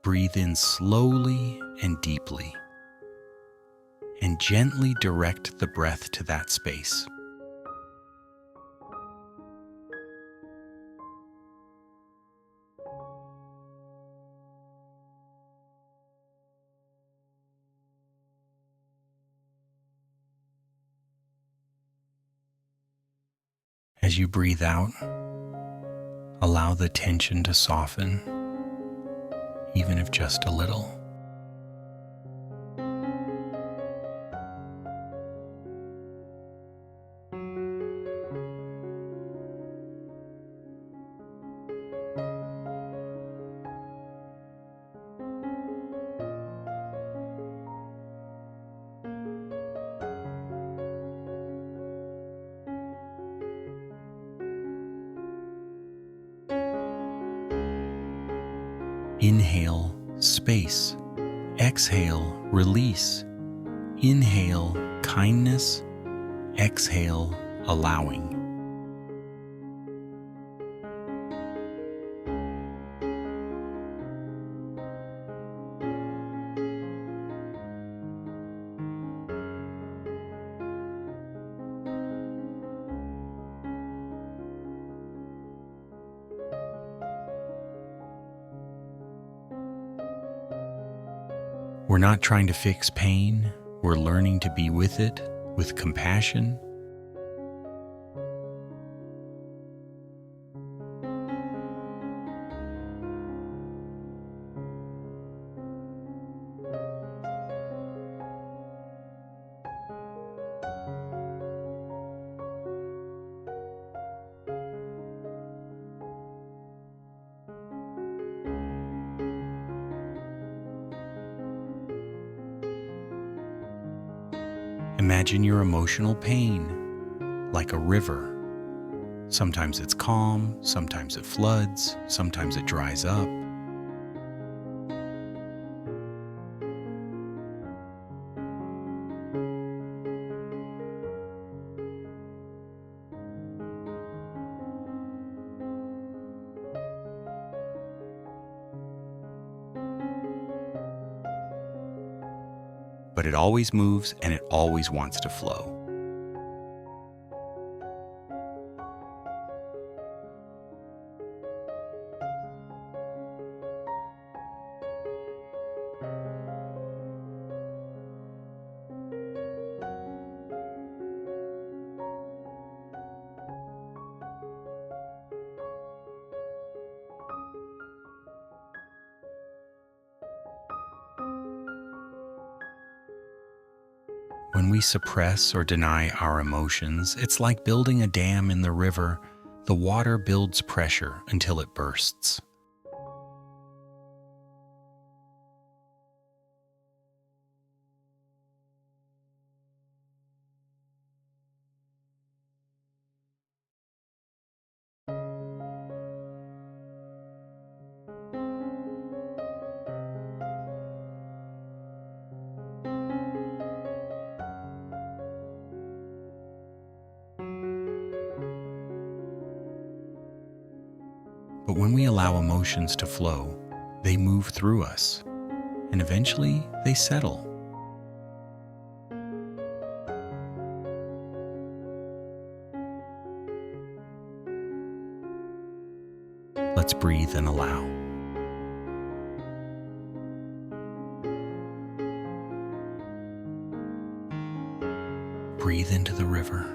Breathe in slowly and deeply, and gently direct the breath to that space. As you breathe out, allow the tension to soften, even if just a little. Inhale, space. Exhale, release. Inhale, kindness. Exhale, allowing. We're not trying to fix pain, we're learning to be with it with compassion. Imagine your emotional pain like a river. Sometimes it's calm, sometimes it floods, sometimes it dries up. But it always moves and it always wants to flow. When we suppress or deny our emotions, it's like building a dam in the river. The water builds pressure until it bursts. But when we allow emotions to flow, they move through us, and eventually they settle. Let's breathe and allow. Breathe into the river.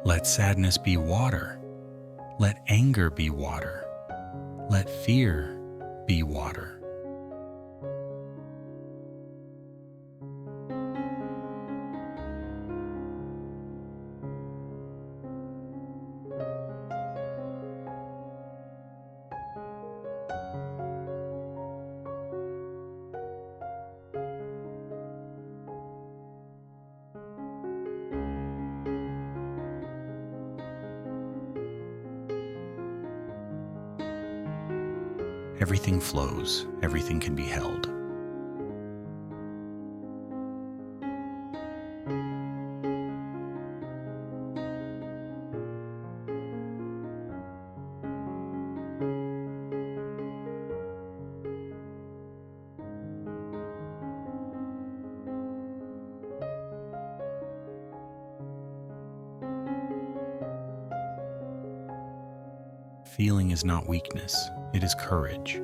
Let sadness be water. Let anger be water. Let fear be water. Everything flows, everything can be held. feeling is not weakness, it is courage.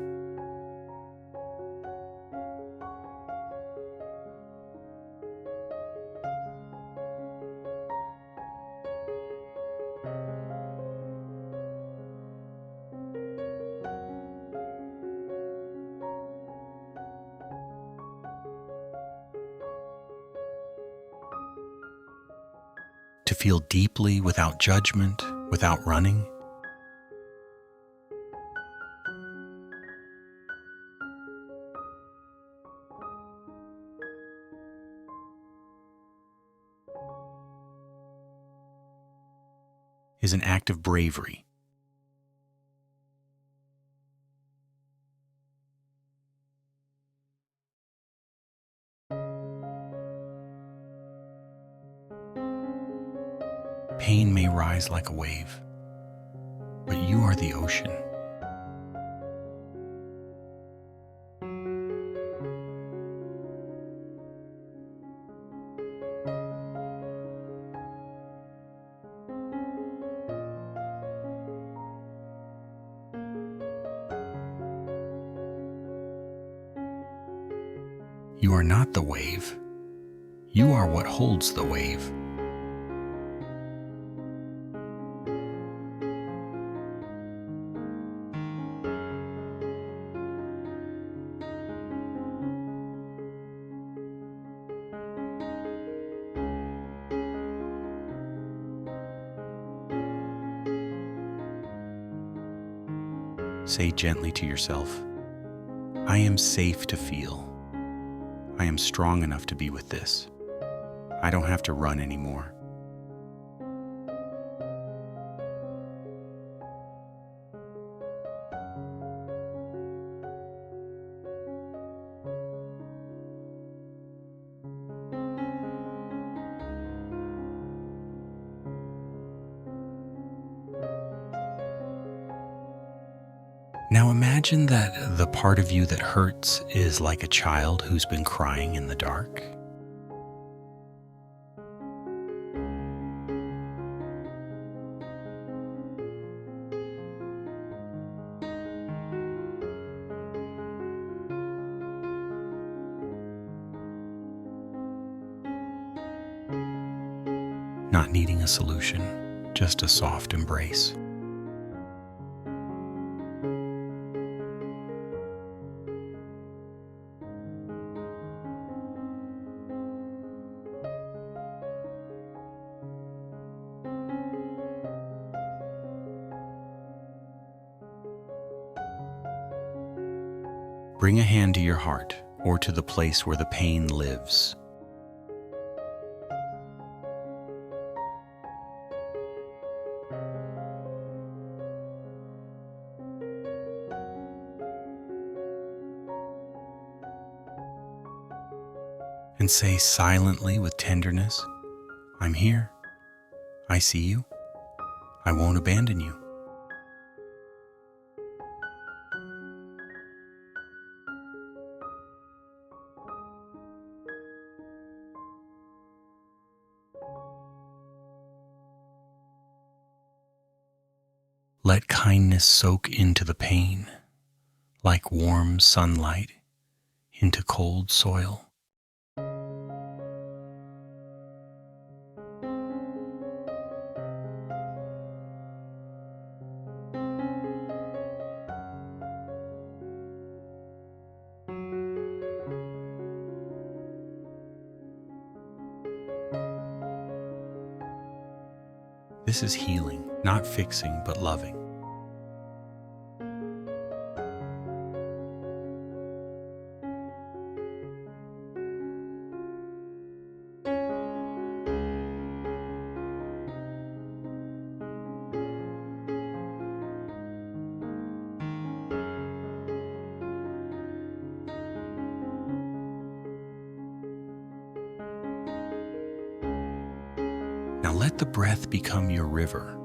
To feel deeply without judgment, without running. Is an act of bravery. Pain may rise like a wave, but you are the ocean. You are not the wave. You are what holds the wave. Say gently to yourself, I am safe to feel. I am strong enough to be with this. I don't have to run anymore. Now imagine that the part of you that hurts is like a child who's been crying in the dark. Not needing a solution, just a soft embrace. Bring a hand to your heart or to the place where the pain lives. And say silently with tenderness, I'm here. I see you. I won't abandon you. Let kindness soak into the pain, like warm sunlight into cold soil. This is healing, not fixing, but loving. Now let the breath become your river.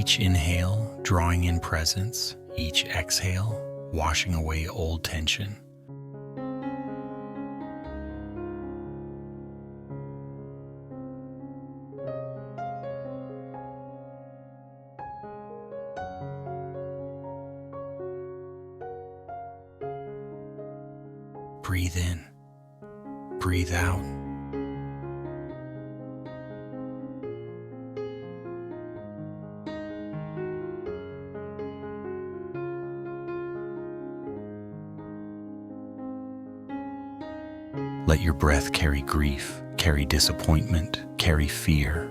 Each inhale, drawing in presence. Each exhale, washing away old tension. Breathe in, breathe out. Let your breath carry grief, carry disappointment, carry fear.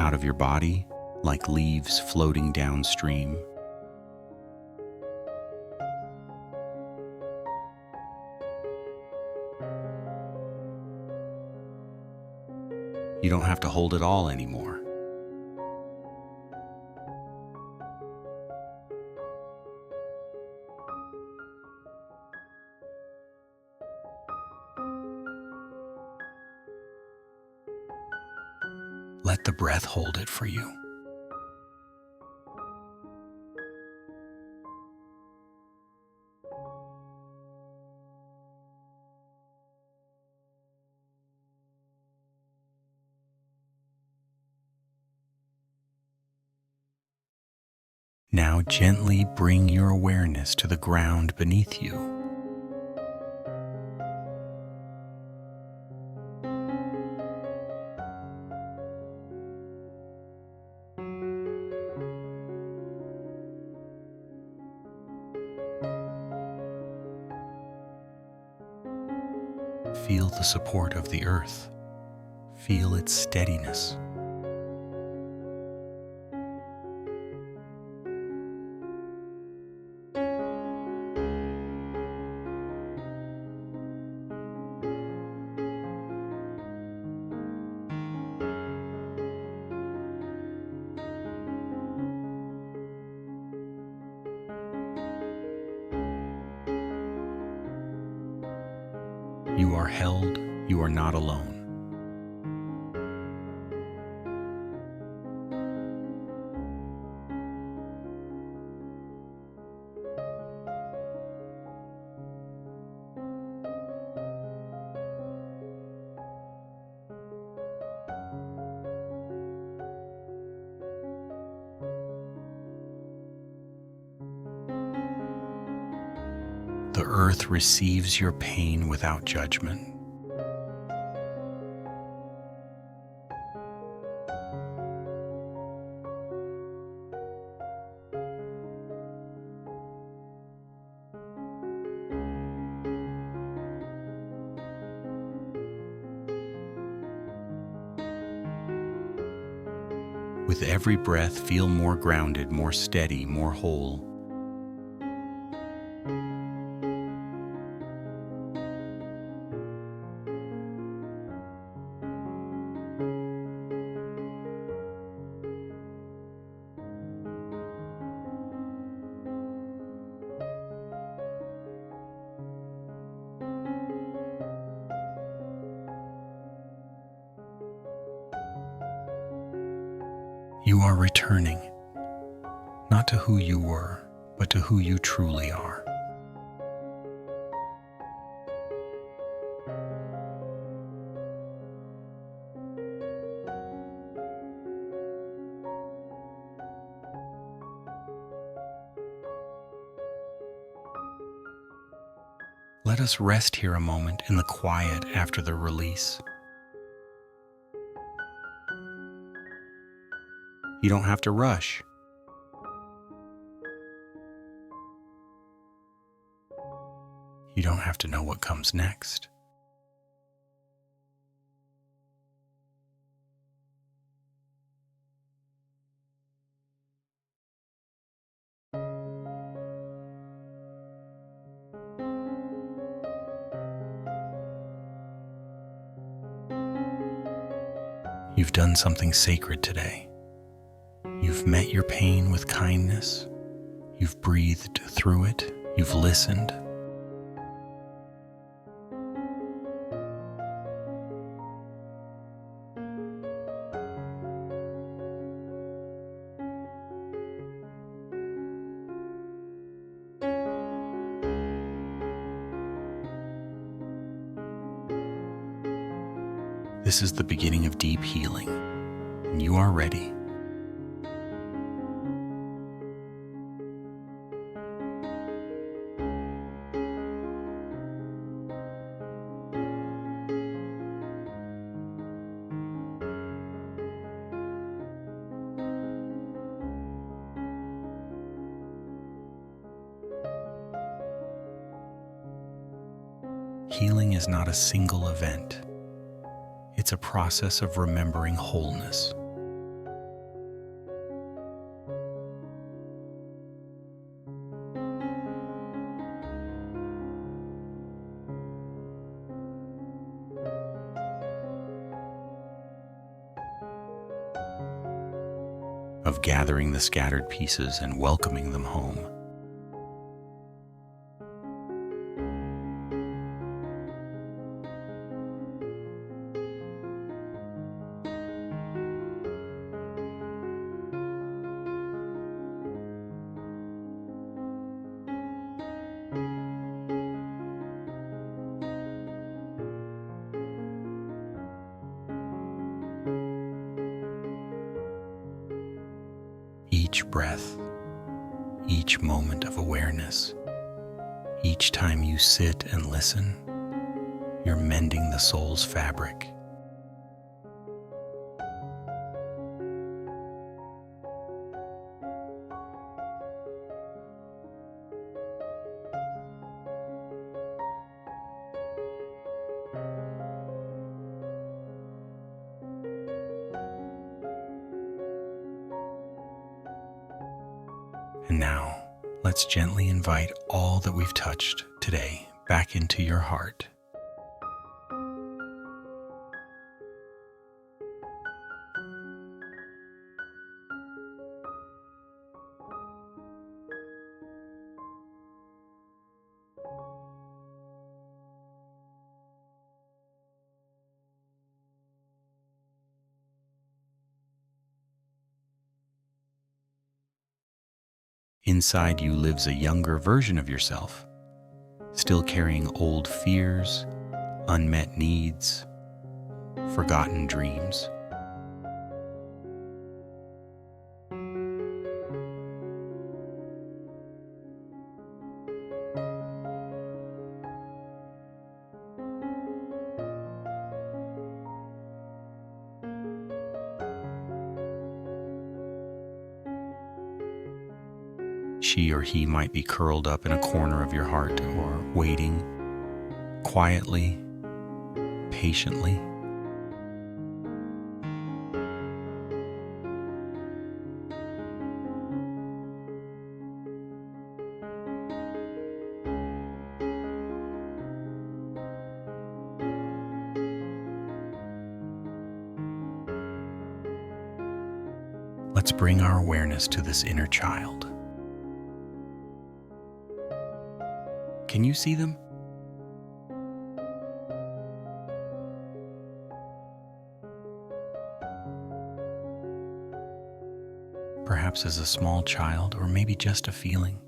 Out of your body, like leaves floating downstream. You don't have to hold it all anymore. Let the breath hold it for you. Now gently bring your awareness to the ground beneath you. Feel the support of the earth. Feel its steadiness. You are held, you are not alone. The earth receives your pain without judgment. With every breath, feel more grounded, more steady, more whole. You are returning, not to who you were, but to who you truly are. Let us rest here a moment in the quiet after the release. You don't have to rush. You don't have to know what comes next. You've done something sacred today. You've met your pain with kindness. You've breathed through it. You've listened. This is the beginning of deep healing, and you are ready. Healing is not a single event. It's a process of remembering wholeness. Of gathering the scattered pieces and welcoming them home. Each breath, each moment of awareness, each time you sit and listen, you're mending the soul's fabric. And now, let's gently invite all that we've touched today back into your heart. Inside you lives a younger version of yourself, still carrying old fears, unmet needs, forgotten dreams. She or he might be curled up in a corner of your heart or waiting quietly, patiently. Let's bring our awareness to this inner child. Can you see them? Perhaps as a small child, or maybe just a feeling.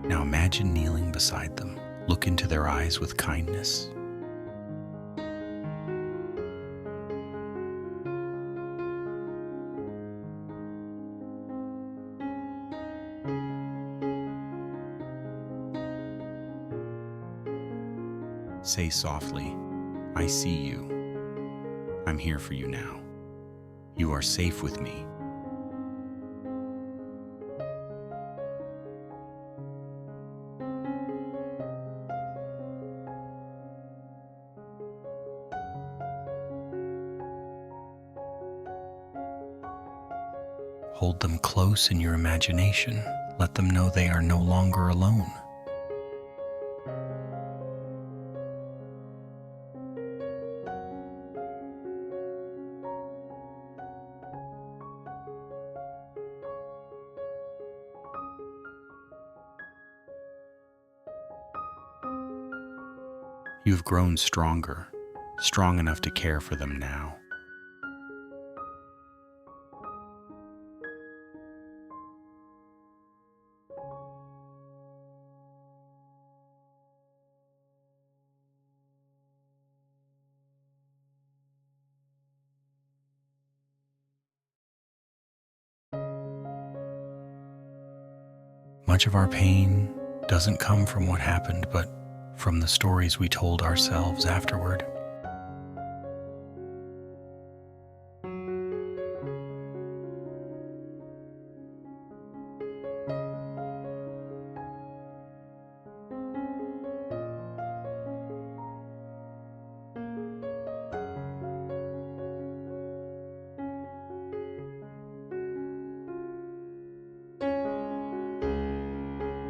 Now imagine kneeling beside them. Look into their eyes with kindness. Say softly, "I see you. I'm here for you now. You are safe with me." Hold them close in your imagination. Let them know they are no longer alone. You've grown stronger, strong enough to care for them now. Much of our pain doesn't come from what happened, but from the stories we told ourselves afterward.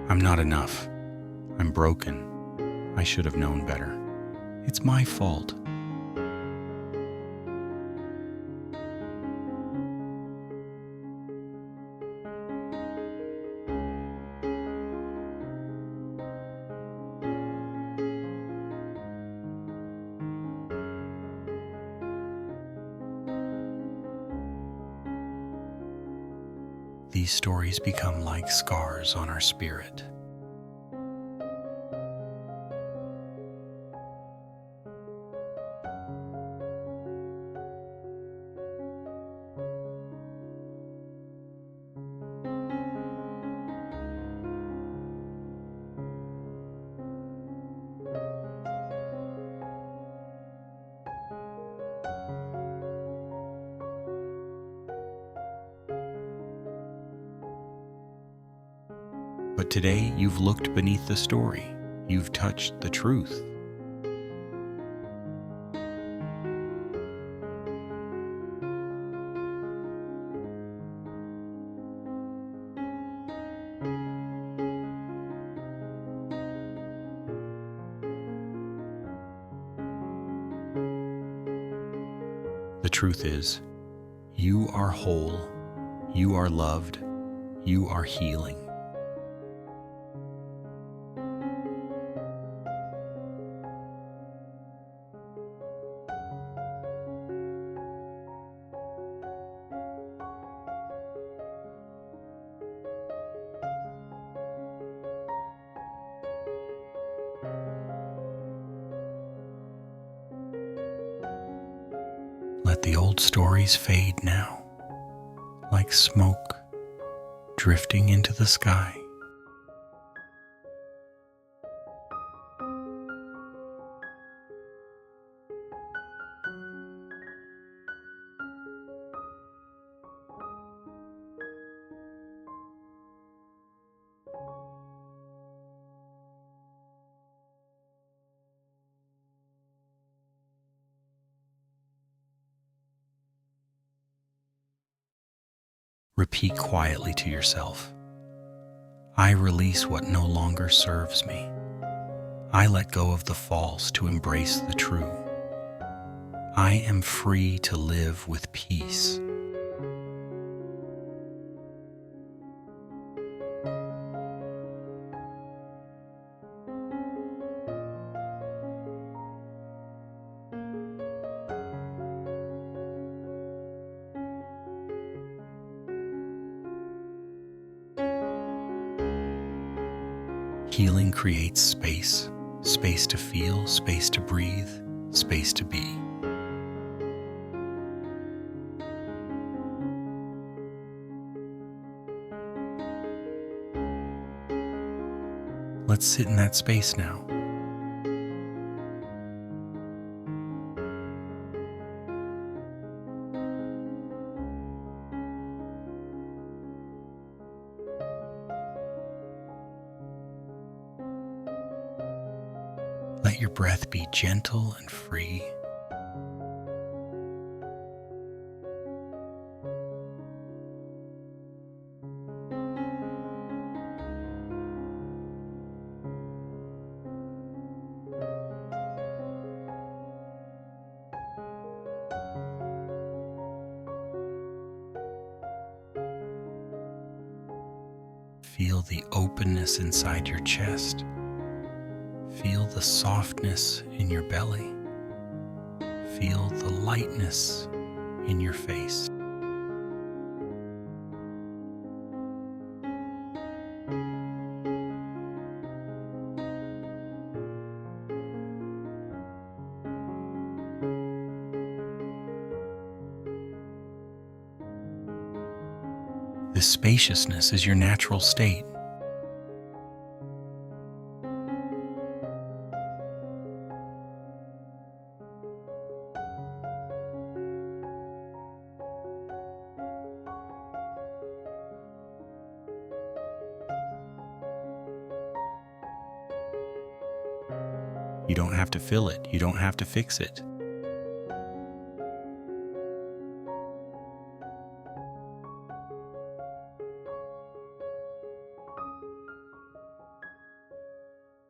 I'm not enough. I'm broken. I should have known better. It's my fault. These stories become like scars on our spirit. But today you've looked beneath the story. You've touched the truth. The truth is, you are whole, you are loved, you are healing. Let the old stories fade now, like smoke drifting into the sky. Repeat quietly to yourself, I release what no longer serves me. I let go of the false to embrace the true. I am free to live with peace. Healing creates space, space to feel, space to breathe, space to be. Let's sit in that space now. Let your breath be gentle and free. Feel the openness inside your chest. Feel the softness in your belly. Feel the lightness in your face. This spaciousness is your natural state. You don't have to fill it. You don't have to fix it.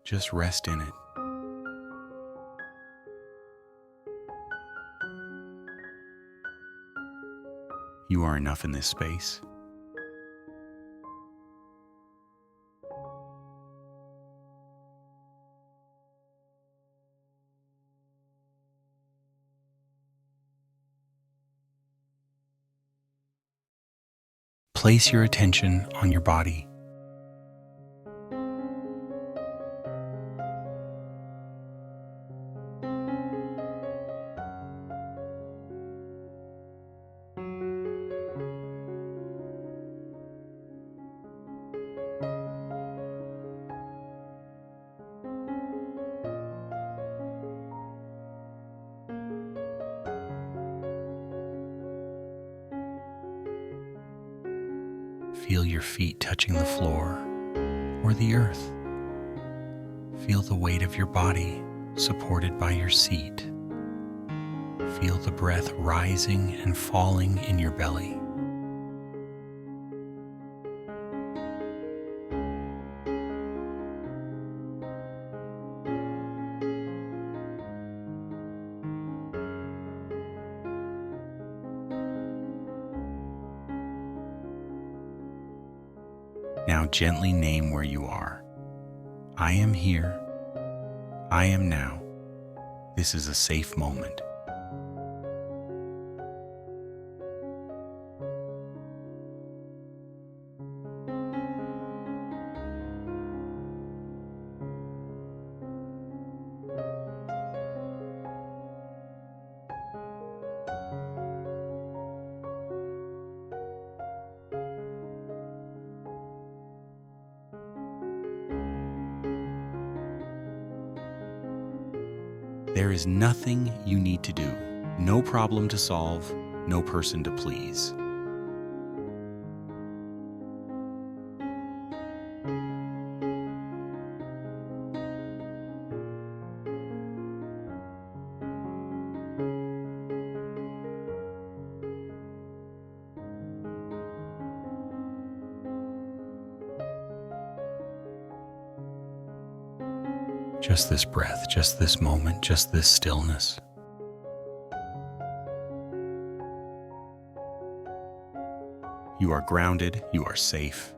Just rest in it. You are enough in this space. Place your attention on your body. Feel your feet touching the floor or the earth. Feel the weight of your body supported by your seat. Feel the breath rising and falling in your belly. Now gently name where you are. I am here. I am now. This is a safe moment. There is nothing you need to do, no problem to solve, no person to please. Just this breath, just this moment, just this stillness. You are grounded, you are safe.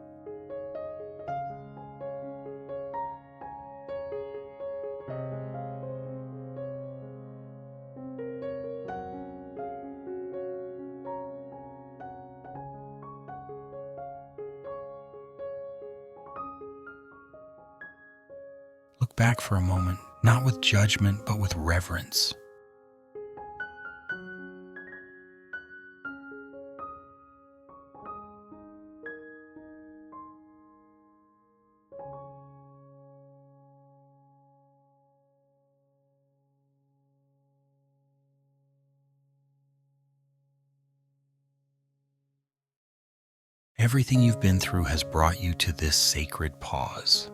Look back for a moment, not with judgment, but with reverence. Everything you've been through has brought you to this sacred pause.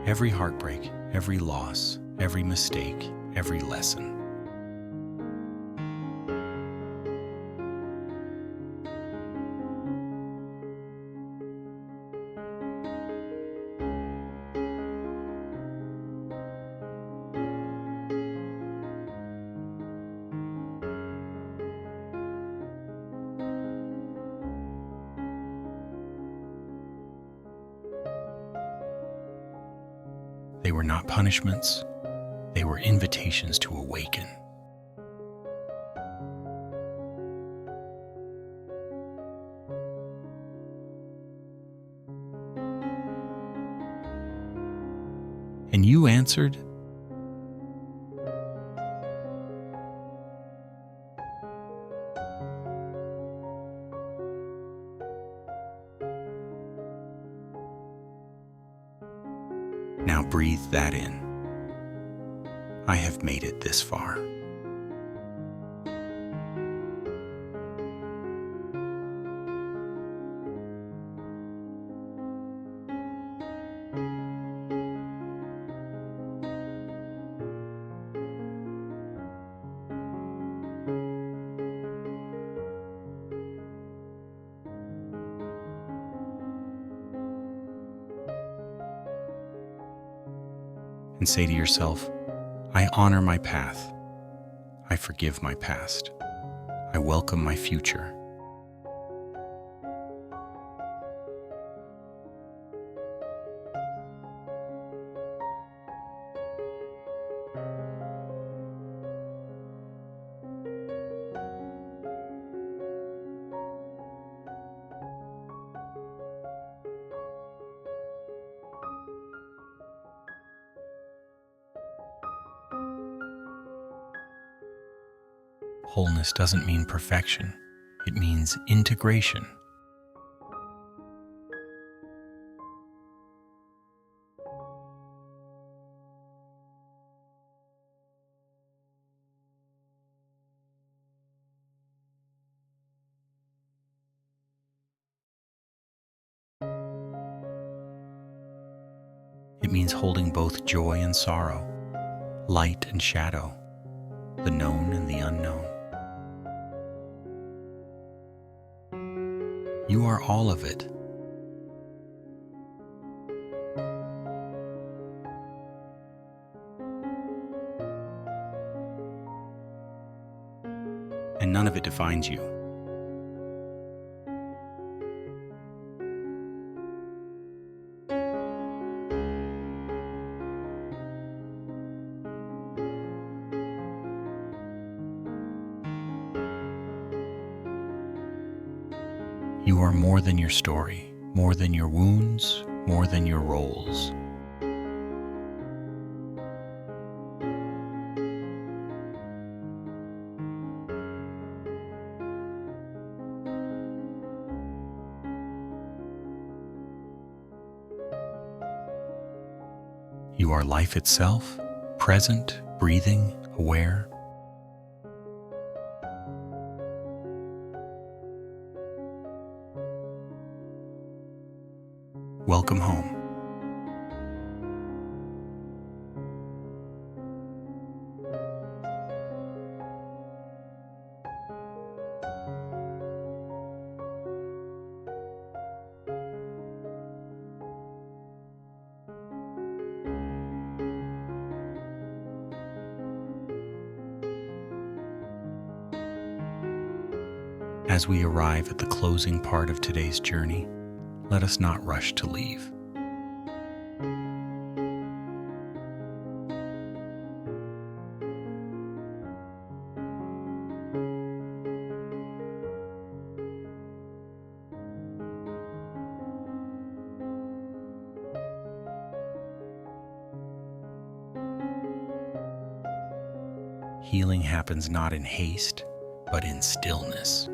Every heartbreak, every loss, every mistake, every lesson. They were not punishments, they were invitations to awaken. And you answered, now breathe that in. I have made it this far. And say to yourself, I honor my path. I forgive my past. I welcome my future. Wholeness doesn't mean perfection. It means integration. It means holding both joy and sorrow, light and shadow, the known and the unknown. You are all of it. And none of it defines you. You are more than your story, more than your wounds, more than your roles. You are life itself, present, breathing, aware. Welcome home. As we arrive at the closing part of today's journey, let us not rush to leave. Healing happens not in haste, but in stillness.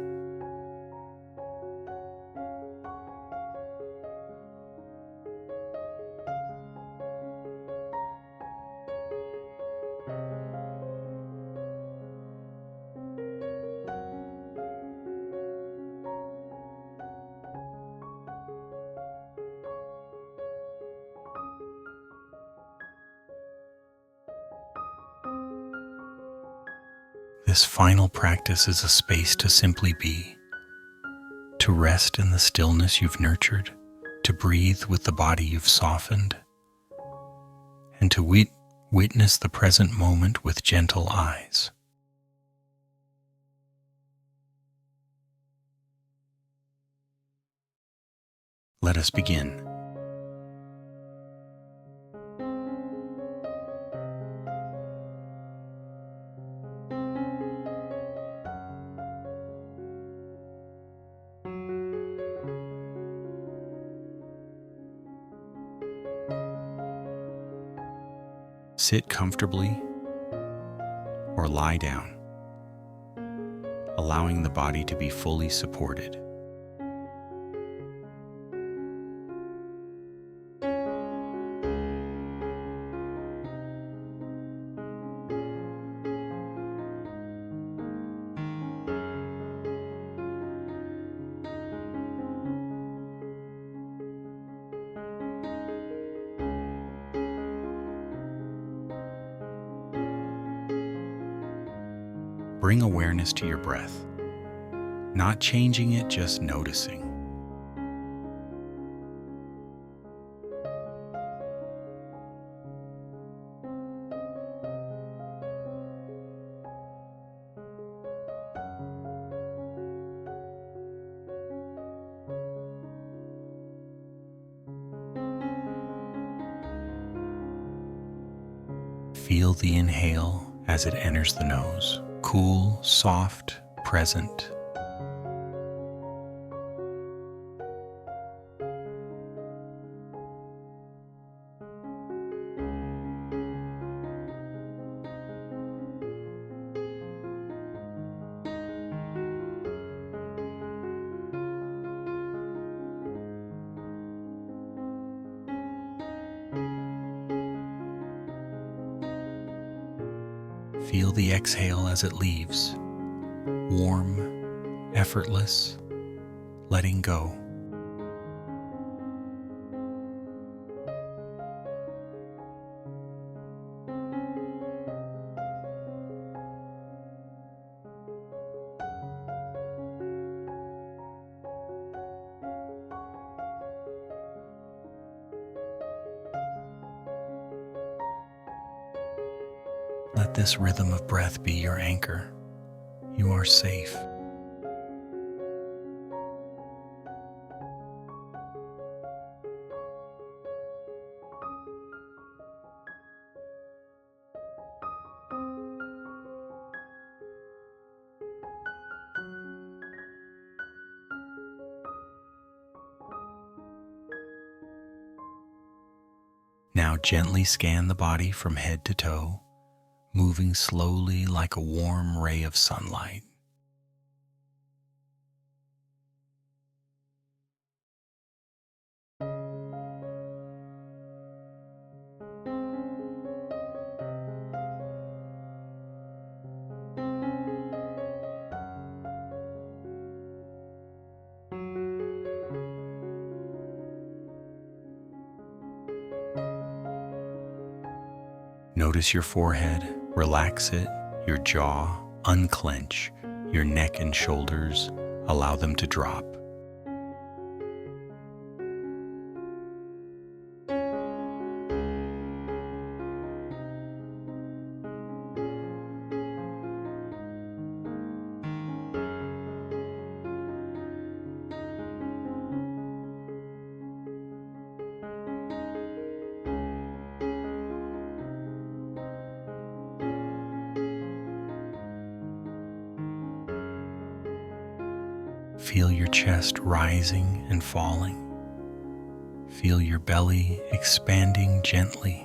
This final practice is a space to simply be, to rest in the stillness you've nurtured, to breathe with the body you've softened, and to witness the present moment with gentle eyes. Let us begin. Sit comfortably or lie down, allowing the body to be fully supported. Bring awareness to your breath, not changing it, just noticing. Feel the inhale as it enters the nose, cool, soft, present. Feel the exhale as it leaves, warm, effortless, letting go. Let this rhythm of breath be your anchor. You are safe. Now gently scan the body from head to toe, moving slowly like a warm ray of sunlight. Notice your forehead, relax it, your jaw, unclench, your neck and shoulders, allow them to drop. Feel your chest rising and falling. Feel your belly expanding gently.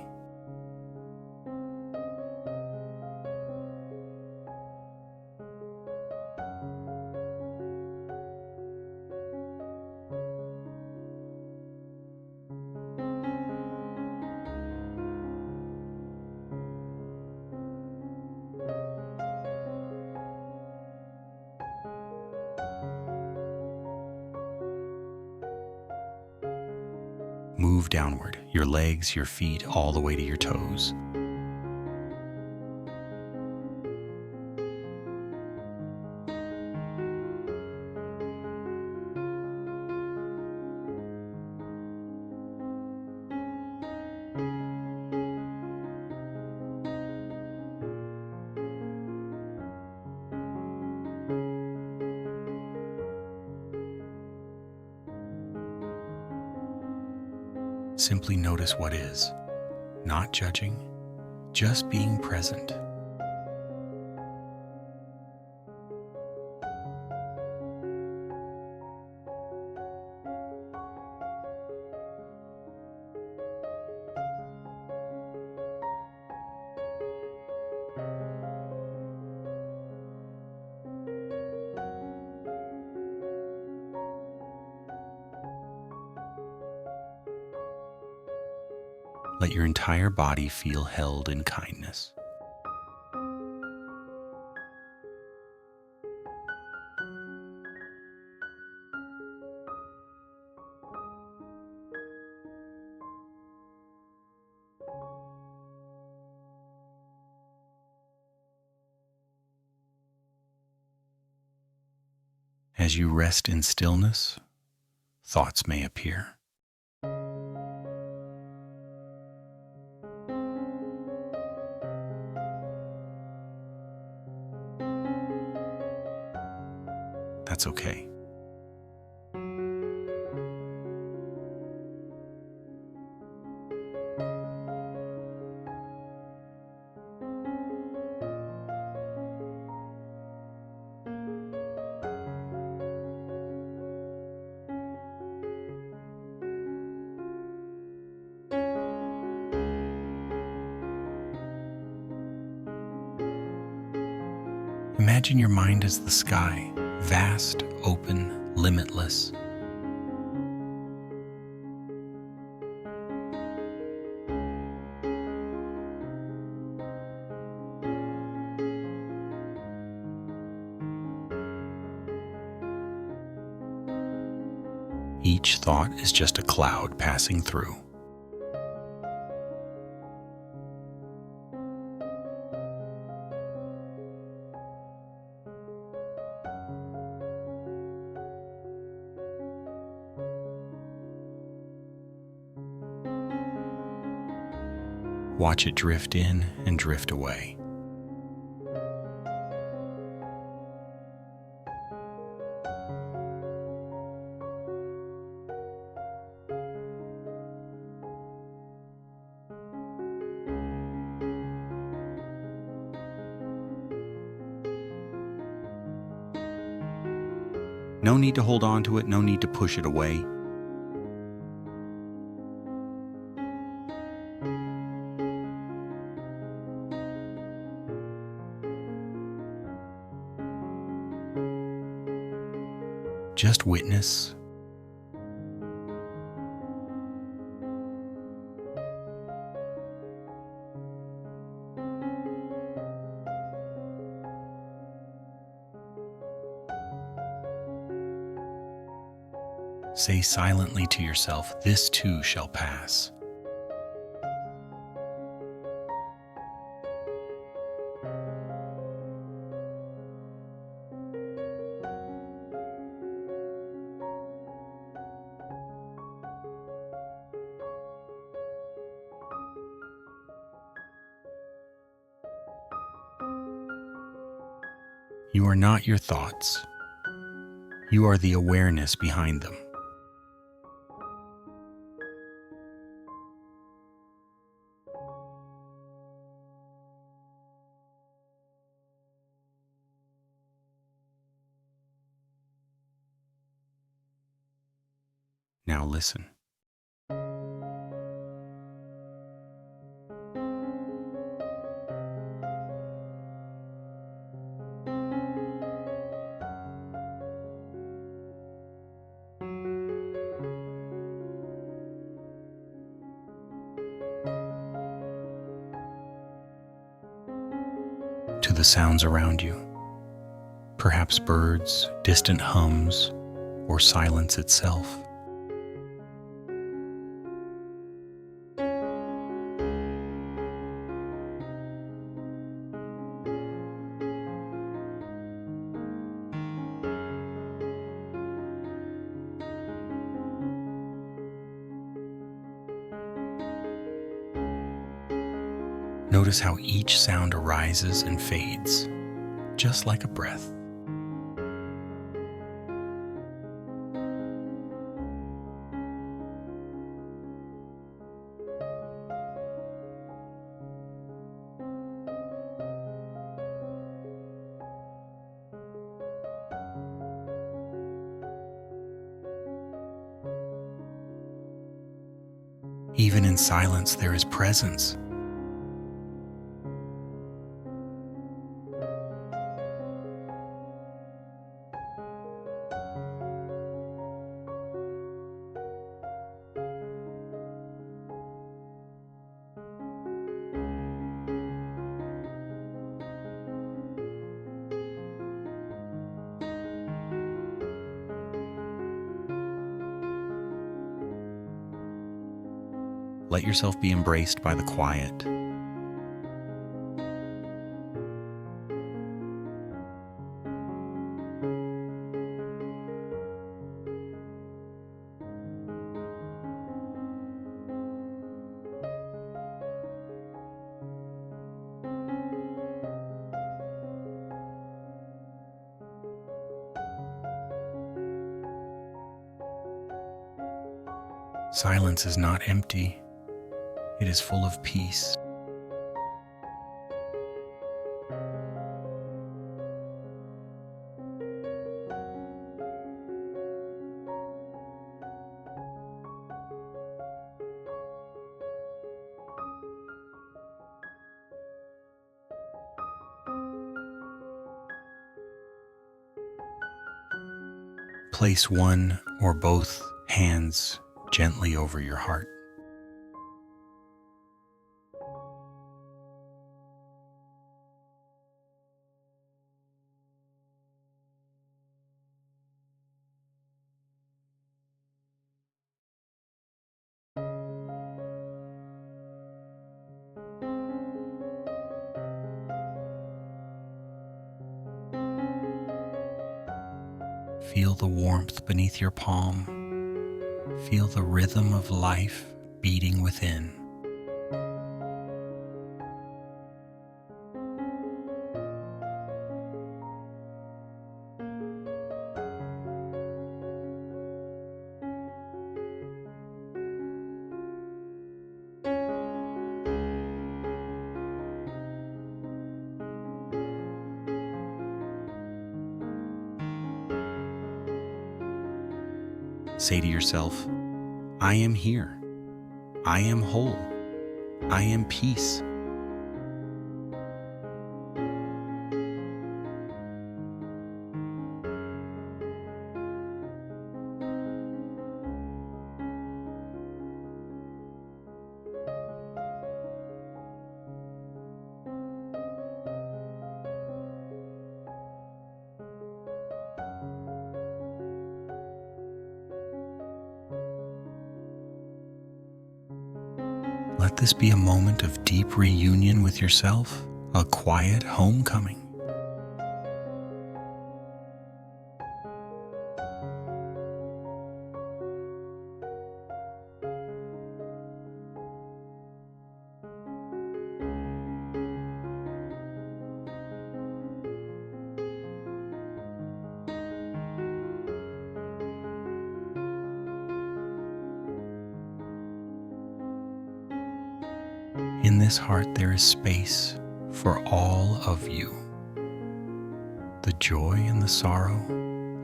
Move downward, your legs, your feet, all the way to your toes. Simply notice what is, not judging, just being present. Let your entire body feel held in kindness. As you rest in stillness, thoughts may appear. That's okay. Imagine your mind as the sky, vast, open, limitless. Each thought is just a cloud passing through. Watch it drift in and drift away. No need to hold on to it, no need to push it away. Just witness. Say silently to yourself, "This too shall pass." You are not your thoughts. You are the awareness behind them. Now listen. To the sounds around you, perhaps birds, distant hums, or silence itself. Notice how each sound arises and fades, just like a breath. Even in silence, there is presence. Let yourself be embraced by the quiet. Silence is not empty. It is full of peace. Place one or both hands gently over your heart. Feel the warmth beneath your palm. Feel the rhythm of life beating within. Say to yourself, I am here. I am whole. I am peace. Let this be a moment of deep reunion with yourself, a quiet homecoming. In this heart there is space for all of you. The joy and the sorrow,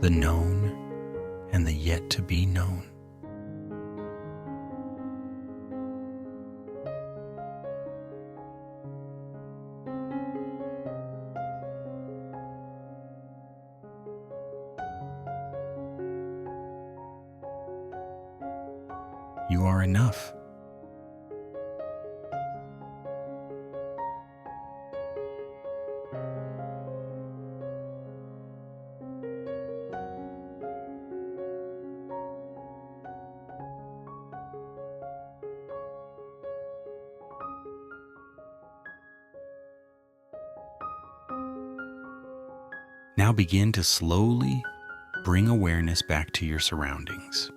the known and the yet to be known. You are enough. Now begin to slowly bring awareness back to your surroundings.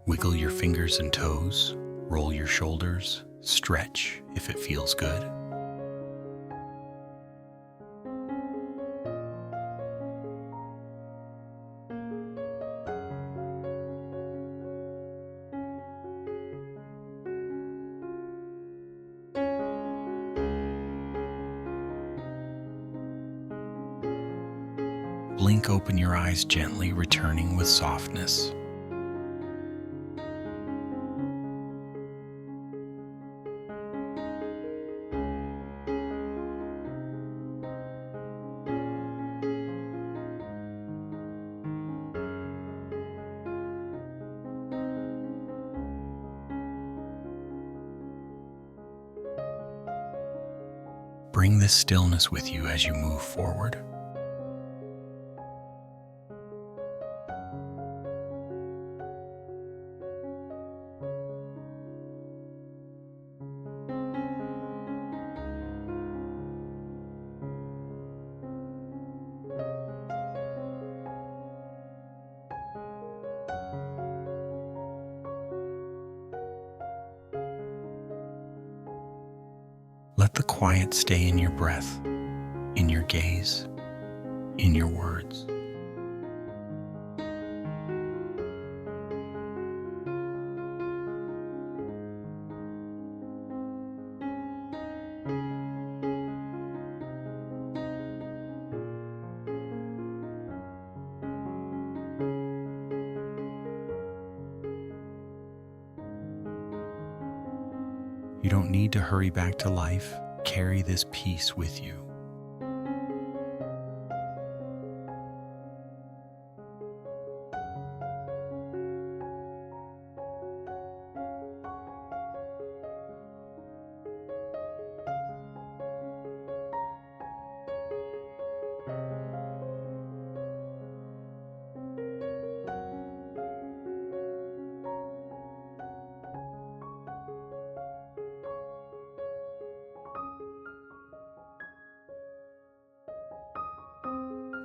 Wiggle your fingers and toes, roll your shoulders, Stretch if it feels good. Blink open your eyes gently, returning with softness. Bring this stillness with you as you move forward. Let the quiet stay in your breath, in your gaze, in your words. You don't need to hurry back to life. Carry this peace with you.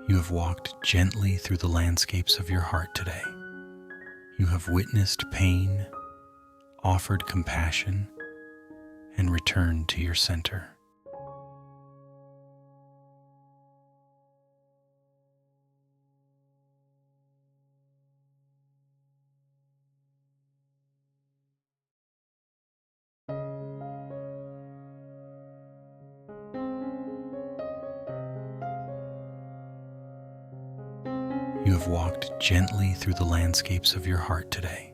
You have walked gently through the landscapes of your heart today. You have witnessed pain, offered compassion, and returned to your center. You have walked gently through the landscapes of your heart today.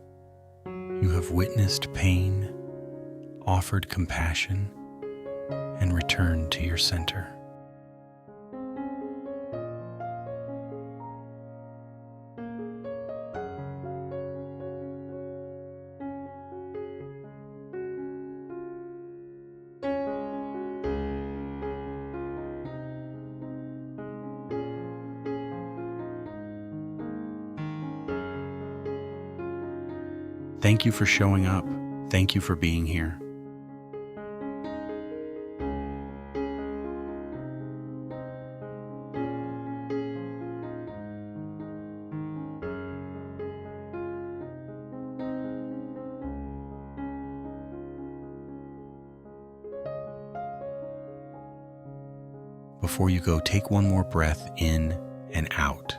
You have witnessed pain, offered compassion, and returned to your center. Thank you for showing up. Thank you for being here. Before you go, take one more breath in and out.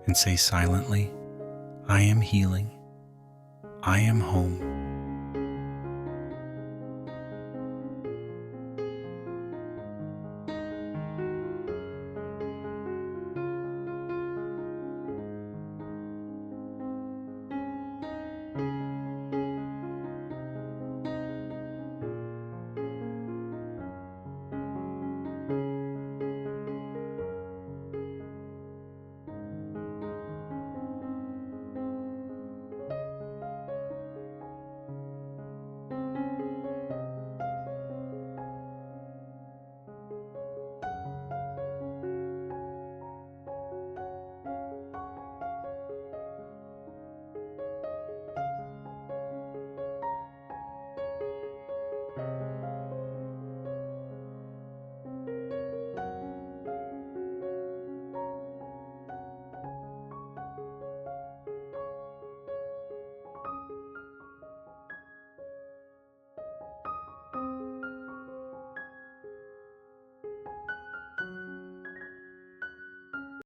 And say silently, I am healing. I am home.